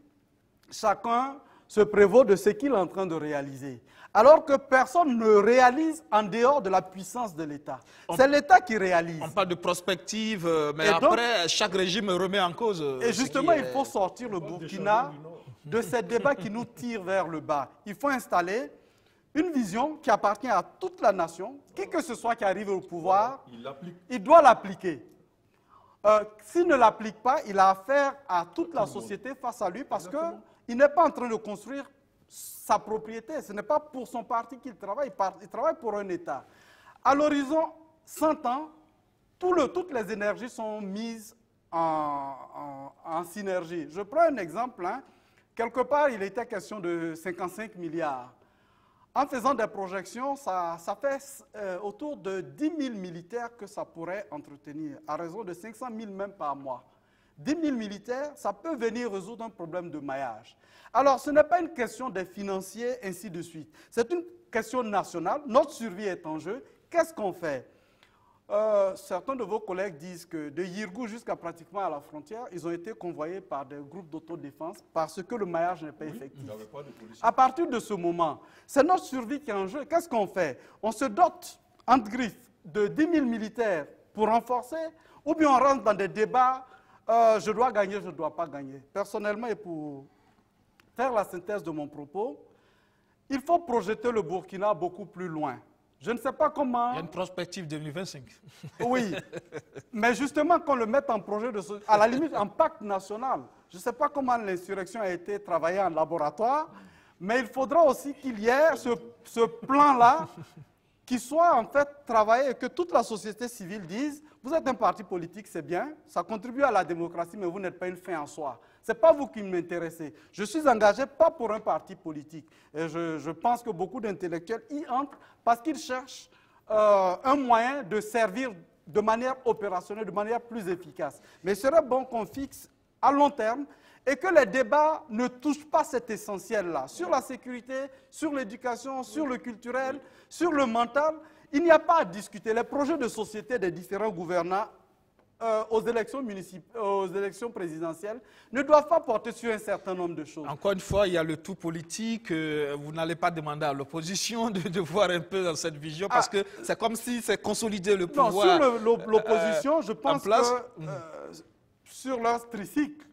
chacun se prévaut de ce qu'il est en train de réaliser. Alors que personne ne réalise en dehors de la puissance de l'État. C'est l'État qui réalise. On parle de prospective, mais après, chaque régime remet en cause. Et justement, il faut sortir le Burkina de ces débats qui nous tirent vers le bas. Il faut installer une vision qui appartient à toute la nation, qui que ce soit qui arrive au pouvoir, il doit l'appliquer. S'il ne l'applique pas, il a affaire à toute la société face à lui parce qu'il n'est pas en train de construire sa propriété. Ce n'est pas pour son parti qu'il travaille, il travaille pour un État. À l'horizon 100 ans, toutes les énergies sont mises en synergie. Je prends un exemple. Quelque part, il était question de 55 milliards. En faisant des projections, ça fait autour de 10 000 militaires que ça pourrait entretenir, à raison de 500 000 même par mois. 10 000 militaires, ça peut venir résoudre un problème de maillage. Alors, ce n'est pas une question des financiers, ainsi de suite. C'est une question nationale. Notre survie est en jeu. Qu'est-ce qu'on fait? Certains de vos collègues disent que de Yirgou jusqu'à pratiquement à la frontière, ils ont été convoyés par des groupes d'autodéfense parce que le maillage n'est pas effectif. À partir de ce moment, c'est notre survie qui est en jeu. Qu'est-ce qu'on fait? On se dote, entre griffes, de 10 000 militaires pour renforcer, ou bien on rentre dans des débats, je dois gagner, je ne dois pas gagner. Personnellement, et pour faire la synthèse de mon propos, il faut projeter le Burkina beaucoup plus loin. Je ne sais pas comment... Il y a une prospective 2025. Oui, mais justement qu'on le mette en projet, à la limite en pacte national. Je ne sais pas comment l'insurrection a été travaillée en laboratoire, mais il faudra aussi qu'il y ait ce plan-là qui soit en fait travaillé et que toute la société civile dise « Vous êtes un parti politique, c'est bien, ça contribue à la démocratie, mais vous n'êtes pas une fin en soi. Ce n'est pas vous qui m'intéressez. Je suis engagé pas pour un parti politique. Et je pense que beaucoup d'intellectuels y entrent parce qu'ils cherchent un moyen de servir de manière opérationnelle, de manière plus efficace. Mais il serait bon qu'on fixe à long terme et que les débats ne touchent pas cet essentiel-là. Sur la sécurité, sur l'éducation, sur le culturel, sur le mental, il n'y a pas à discuter. Les projets de société des différents gouvernants aux élections présidentielles ne doivent pas porter sur un certain nombre de choses. Encore une fois, il y a le tout politique. Vous n'allez pas demander à l'opposition de voir un peu dans cette vision parce que c'est comme si c'est consolider le pouvoir. Non, sur l'opposition, je pense que sur leur tricycle,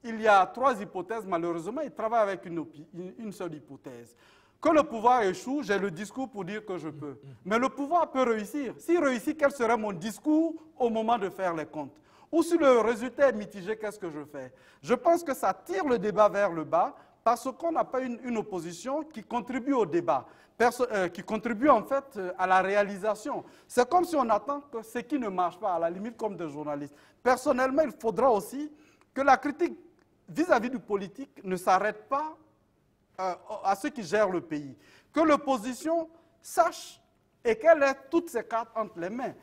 il y a 3 hypothèses. Malheureusement, ils travaillent avec une seule hypothèse. Que le pouvoir échoue, j'ai le discours pour dire que je peux. Mais le pouvoir peut réussir. S'il réussit, quel serait mon discours au moment de faire les comptes? Ou si le résultat est mitigé, qu'est-ce que je fais? Je pense que ça tire le débat vers le bas parce qu'on n'a pas une opposition qui contribue au débat, qui contribue en fait à la réalisation. C'est comme si on attend que ce qui ne marche pas, à la limite comme des journalistes. Personnellement, il faudra aussi que la critique vis-à-vis du politique ne s'arrête pas à ceux qui gèrent le pays. Que l'opposition sache et qu'elle ait toutes ses cartes entre les mains.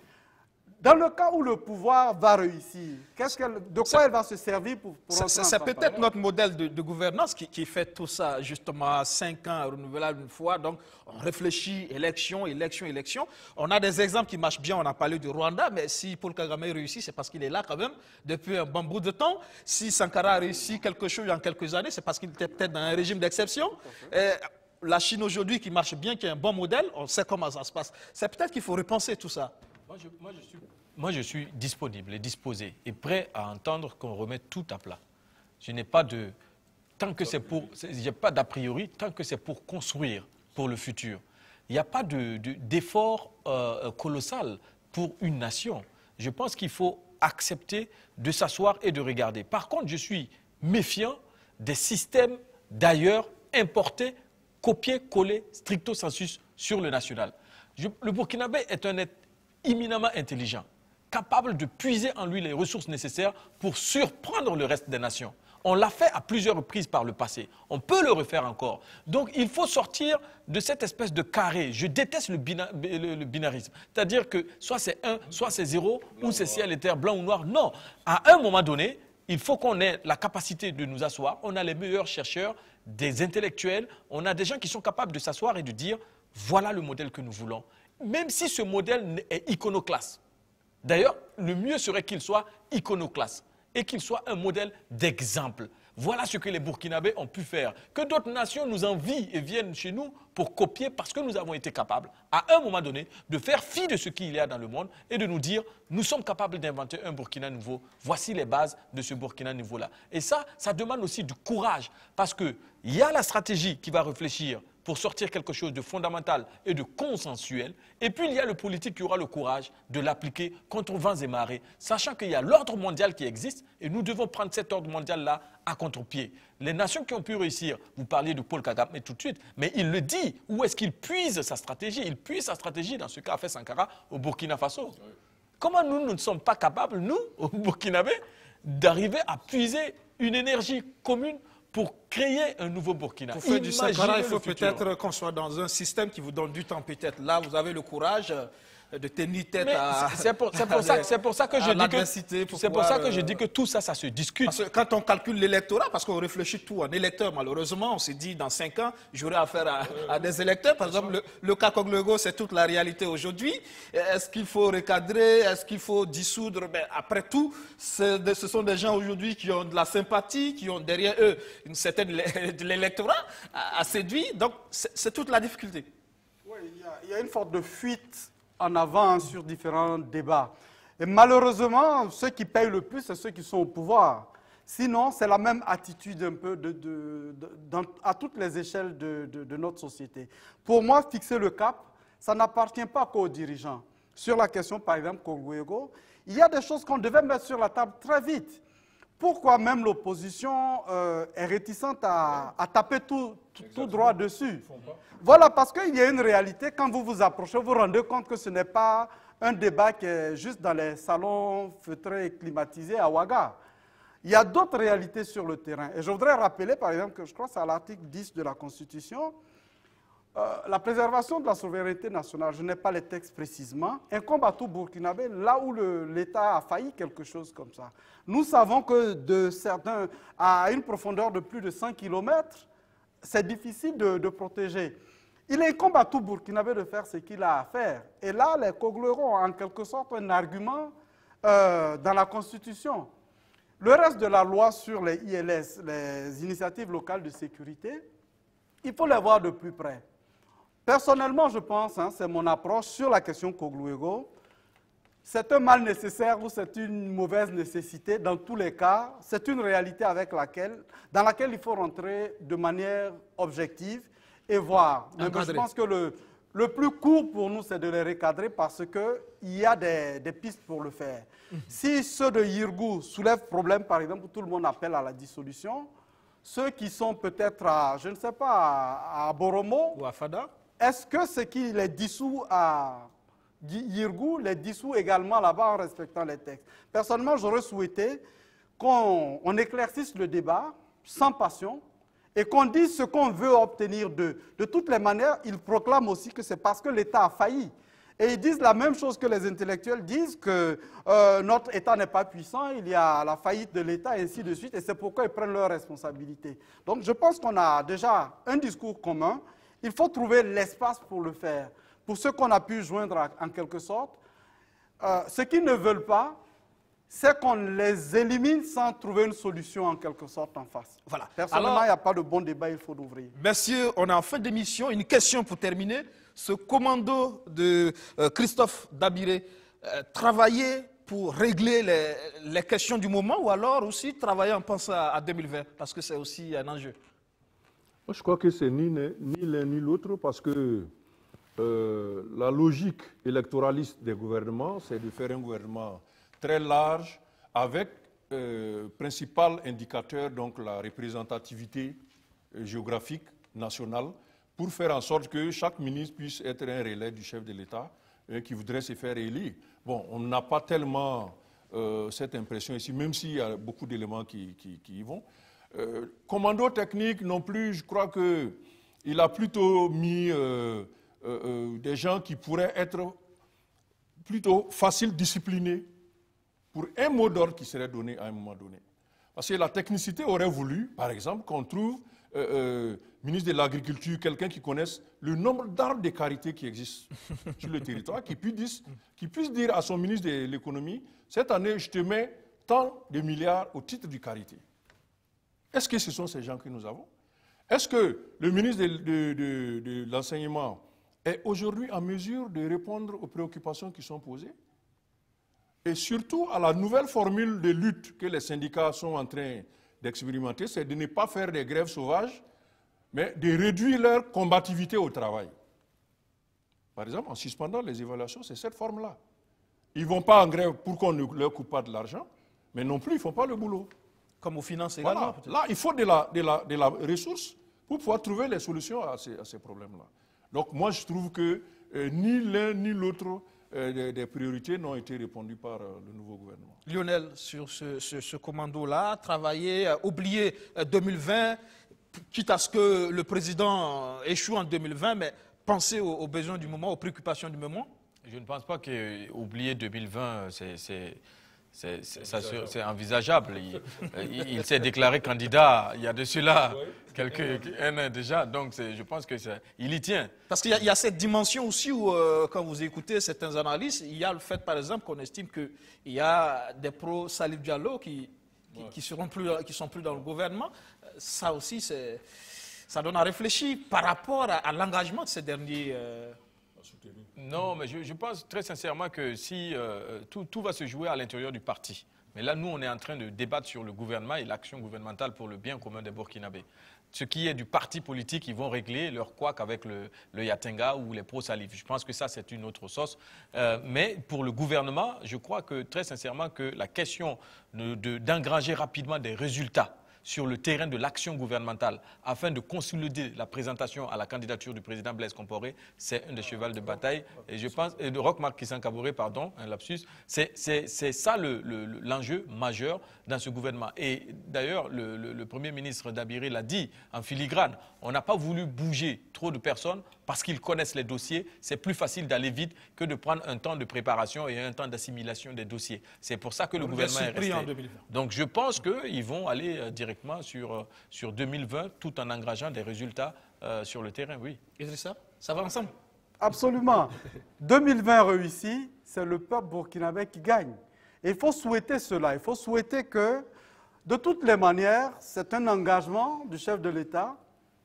Dans le cas où le pouvoir va réussir, de quoi elle va se servir pour c'est peut-être notre modèle de gouvernance qui fait tout ça, justement, 5 ans renouvelable une fois. Donc, on réfléchit, élection, élection, élection. On a des exemples qui marchent bien, on a parlé du Rwanda, mais si Paul Kagame réussit, c'est parce qu'il est là quand même depuis un bon bout de temps. Si Sankara a réussi quelque chose en quelques années, c'est parce qu'il était peut-être dans un régime d'exception. La Chine aujourd'hui qui marche bien, qui est un bon modèle, on sait comment ça se passe. C'est peut-être qu'il faut repenser tout ça. Moi, je suis disponible et disposé et prêt à entendre qu'on remette tout à plat. Je n'ai pas de... Tant que c'est pour... Il n'y a pas d'a priori, tant que c'est pour construire pour le futur. Il n'y a pas d'effort colossal pour une nation. Je pense qu'il faut accepter de s'asseoir et de regarder. Par contre, je suis méfiant des systèmes d'ailleurs importés, copiés, collés, stricto sensus sur le national. Le Burkinabé est un être éminemment intelligent, capable de puiser en lui les ressources nécessaires pour surprendre le reste des nations. On l'a fait à plusieurs reprises par le passé. On peut le refaire encore. Donc, il faut sortir de cette espèce de carré. Je déteste le binarisme. C'est-à-dire que soit c'est 1, soit c'est 0, ou c'est ciel et terre, blanc ou noir. Non. À un moment donné, il faut qu'on ait la capacité de nous asseoir. On a les meilleurs chercheurs, des intellectuels. On a des gens qui sont capables de s'asseoir et de dire, voilà le modèle que nous voulons. Même si ce modèle est iconoclaste. D'ailleurs, le mieux serait qu'il soit iconoclaste et qu'il soit un modèle d'exemple. Voilà ce que les Burkinabés ont pu faire. Que d'autres nations nous envient et viennent chez nous pour copier parce que nous avons été capables, à un moment donné, de faire fi de ce qu'il y a dans le monde et de nous dire, nous sommes capables d'inventer un Burkina nouveau. Voici les bases de ce Burkina nouveau-là. Et ça demande aussi du courage parce qu'il y a la stratégie qui va réfléchir pour sortir quelque chose de fondamental et de consensuel. Et puis, il y a le politique qui aura le courage de l'appliquer contre vents et marées, sachant qu'il y a l'ordre mondial qui existe et nous devons prendre cet ordre mondial-là à contre-pied. Les nations qui ont pu réussir, vous parliez de Paul Kagame tout de suite, mais il le dit, où est-ce qu'il puise sa stratégie? Il puise sa stratégie dans ce qu'a fait Sankara au Burkina Faso. Oui. Comment nous ne sommes pas capables, nous, au Burkinabé, d'arriver à puiser une énergie commune pour créer un nouveau Burkina? Pour faire du Sankara, il faut peut-être qu'on soit dans un système qui vous donne du temps peut-être. Là, vous avez le courage de tenir tête à... C'est pour ça que je dis que tout ça, ça se discute. Parce que quand on calcule l'électorat, parce qu'on réfléchit tout en électeurs, malheureusement, on s'est dit dans 5 ans, j'aurai affaire à des électeurs. Par exemple, le cas Koglogo, c'est toute la réalité aujourd'hui. Est-ce qu'il faut recadrer? Est-ce qu'il faut dissoudre? Mais après tout, ce sont des gens aujourd'hui qui ont de la sympathie, qui ont derrière eux une certaine de l'électorat à séduire. Donc, c'est toute la difficulté. Oui, il y a une sorte de fuite en avant sur différents débats. Et malheureusement, ceux qui payent le plus, c'est ceux qui sont au pouvoir. Sinon, c'est la même attitude un peu à toutes les échelles de notre société. Pour moi, fixer le cap, ça n'appartient pas qu'aux dirigeants. Sur la question, par exemple, Kogwego, il y a des choses qu'on devait mettre sur la table très vite. Pourquoi même l'opposition est réticente à taper tout droit dessus? Voilà, parce qu'il y a une réalité, quand vous vous approchez, vous vous rendez compte que ce n'est pas un débat qui est juste dans les salons feutrés et climatisés à Ouaga. Il y a d'autres réalités sur le terrain. Et je voudrais rappeler, par exemple, que je crois que c'est à l'article 10 de la Constitution, la préservation de la souveraineté nationale, je n'ai pas les textes précisément, incombe à tout Burkinabé, là où l'État a failli, quelque chose comme ça. Nous savons que à une profondeur de plus de 100 km, c'est difficile de protéger. Il incombe à tout Burkinabé de faire ce qu'il a à faire. Et là, les Koglerons ont en quelque sorte un argument dans la Constitution. Le reste de la loi sur les ILS, les initiatives locales de sécurité, il faut les voir de plus près. Personnellement, je pense, c'est mon approche sur la question Kogluego, c'est un mal nécessaire ou c'est une mauvaise nécessité. Dans tous les cas, c'est une réalité dans laquelle il faut rentrer de manière objective et voir. Mais je pense que le plus court pour nous, c'est de les recadrer parce qu'il y a des pistes pour le faire. Si ceux de Yirgou soulèvent problème, par exemple, où tout le monde appelle à la dissolution, ceux qui sont peut-être à, je ne sais pas, à Boromo ou à Fada, est-ce que ce qui les dissout à Yirgou les dissout également là-bas en respectant les textes? Personnellement, j'aurais souhaité qu'on éclaircisse le débat sans passion et qu'on dise ce qu'on veut obtenir d'eux. De toutes les manières, ils proclament aussi que c'est parce que l'État a failli. Et ils disent la même chose que les intellectuels disent, que notre État n'est pas puissant, il y a la faillite de l'État, et ainsi de suite, et c'est pourquoi ils prennent leurs responsabilités. Donc je pense qu'on a déjà un discours commun. Il faut trouver l'espace pour le faire. Pour ceux qu'on a pu joindre en quelque sorte, ceux qui ne veulent pas, c'est qu'on les élimine sans trouver une solution en quelque sorte en face. Voilà. Personnellement, il n'y a pas de bon débat, il faut l'ouvrir. Messieurs, on est en fin d'émission. Une question pour terminer. Ce commando de Christophe Dabiré, travailler pour régler les questions du moment ou alors aussi travailler en pensant à 2020 parce que c'est aussi un enjeu? Je crois que c'est ni l'un ni l'autre parce que la logique électoraliste des gouvernements, c'est de faire un gouvernement très large avec principal indicateur, donc la représentativité géographique nationale, pour faire en sorte que chaque ministre puisse être un relais du chef de l'État qui voudrait se faire élire. Bon, on n'a pas tellement cette impression ici, même s'il y a beaucoup d'éléments qui y vont. Commando technique non plus, je crois qu'il a plutôt mis des gens qui pourraient être plutôt faciles, disciplinés, pour un mot d'ordre qui serait donné à un moment donné. Parce que la technicité aurait voulu, par exemple, qu'on trouve ministre de l'Agriculture, quelqu'un qui connaisse le nombre d'arbres de karité qui existent sur le territoire, qui puisse dire à son ministre de l'Économie, cette année, je te mets tant de milliards au titre du karité. Est-ce que ce sont ces gens que nous avons? Est-ce que le ministre de l'Enseignement est aujourd'hui en mesure de répondre aux préoccupations qui sont posées? Et surtout à la nouvelle formule de lutte que les syndicats sont en train d'expérimenter, c'est de ne pas faire des grèves sauvages, mais de réduire leur combativité au travail. Par exemple, en suspendant les évaluations, c'est cette forme-là. Ils ne vont pas en grève pour qu'on ne leur coupe pas de l'argent, mais non plus, ils ne font pas le boulot. Comme aux finances également. Voilà. Là, il faut de la ressource pour pouvoir trouver les solutions à ces problèmes-là. Donc moi, je trouve que ni l'un ni l'autre des priorités n'ont été répondues par le nouveau gouvernement. Lionel, sur ce commando-là, travailler, oublier 2020, quitte à ce que le président échoue en 2020, mais penser aux besoins du moment, aux préoccupations du moment? Je ne pense pas qu'oublier 2020, c'est envisageable. Il s'est déclaré candidat il y a de cela un an déjà, donc je pense qu'il y tient. Parce qu'il y a cette dimension aussi où, quand vous écoutez certains analystes, il y a le fait, par exemple, qu'on estime qu'il y a des pro-Salif Diallo qui sont plus dans le gouvernement. Ça aussi, ça donne à réfléchir par rapport à l'engagement de ces derniers. Non, mais je pense très sincèrement que si tout va se jouer à l'intérieur du parti. Mais là, nous, on est en train de débattre sur le gouvernement et l'action gouvernementale pour le bien commun des Burkinabés. Ce qui est du parti politique, ils vont régler leur couac avec le Yatenga ou les pro-Salif. Je pense que ça, c'est une autre sauce. Mais pour le gouvernement, je crois que très sincèrement que la question d'engranger rapidement des résultats sur le terrain de l'action gouvernementale afin de consolider la présentation à la candidature du président Blaise Compaoré, c'est un des chevals de bataille. Et je pense, et de Roch-Marc Christian-Kaboré, pardon, un lapsus, c'est ça l'enjeu majeur dans ce gouvernement. Et d'ailleurs, le Premier ministre Dabiré l'a dit en filigrane, on n'a pas voulu bouger trop de personnes parce qu'ils connaissent les dossiers. C'est plus facile d'aller vite que de prendre un temps de préparation et un temps d'assimilation des dossiers. C'est pour ça que le gouvernement est resté. Donc je pense qu'ils vont aller directement sur 2020 tout en engageant des résultats sur le terrain, oui. Idrissa, ça va ensemble? Absolument. 2020 réussi, c'est le peuple burkinabé qui gagne. Et il faut souhaiter cela. Il faut souhaiter que, de toutes les manières, c'est un engagement du chef de l'État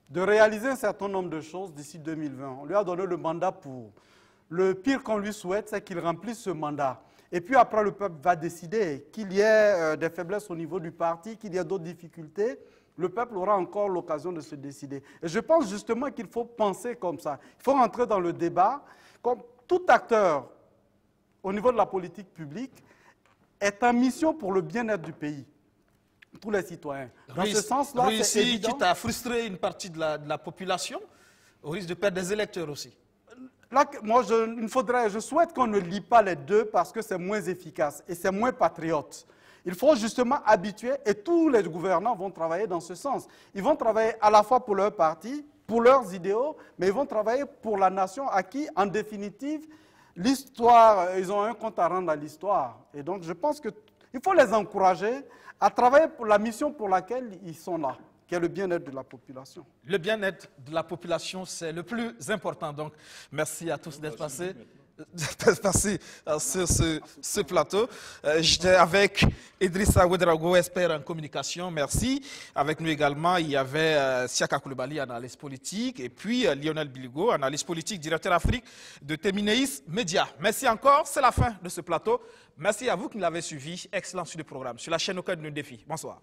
de réaliser un certain nombre de choses d'ici 2020. On lui a donné le mandat pour. Le pire qu'on lui souhaite, c'est qu'il remplisse ce mandat. Et puis après, le peuple va décider qu'il y ait des faiblesses au niveau du parti, qu'il y ait d'autres difficultés. Le peuple aura encore l'occasion de se décider. Et je pense justement qu'il faut penser comme ça. Il faut rentrer dans le débat. Comme tout acteur au niveau de la politique publique est en mission pour le bien-être du pays, tous les citoyens. Dans ce sens-là, c'est évident. Quitte à frustrer une partie de la population, au risque de perdre des électeurs aussi. Là, moi, je souhaite qu'on ne lie pas les deux parce que c'est moins efficace et c'est moins patriote. Il faut justement habituer, et tous les gouvernants vont travailler dans ce sens. Ils vont travailler à la fois pour leur parti, pour leurs idéaux, mais ils vont travailler pour la nation à qui, en définitive, l'histoire, ils ont un compte à rendre à l'histoire. Et donc, je pense qu'il faut les encourager à travailler pour la mission pour laquelle ils sont là, qui est le bien-être de la population. Le bien-être de la population, c'est le plus important. Donc, merci à tous d'être passés sur ce plateau. J'étais avec Idrissa Ouedraogo, expert en communication, merci. Avec nous également, il y avait Siaka Koulibaly, analyste politique, et puis Lionel Biligo, analyste politique, directeur Afrique de Temineis Média. Merci encore, c'est la fin de ce plateau. Merci à vous qui l'avez suivi. Excellent sur le programme, sur la chaîne Au Cœur de nos défis. Bonsoir.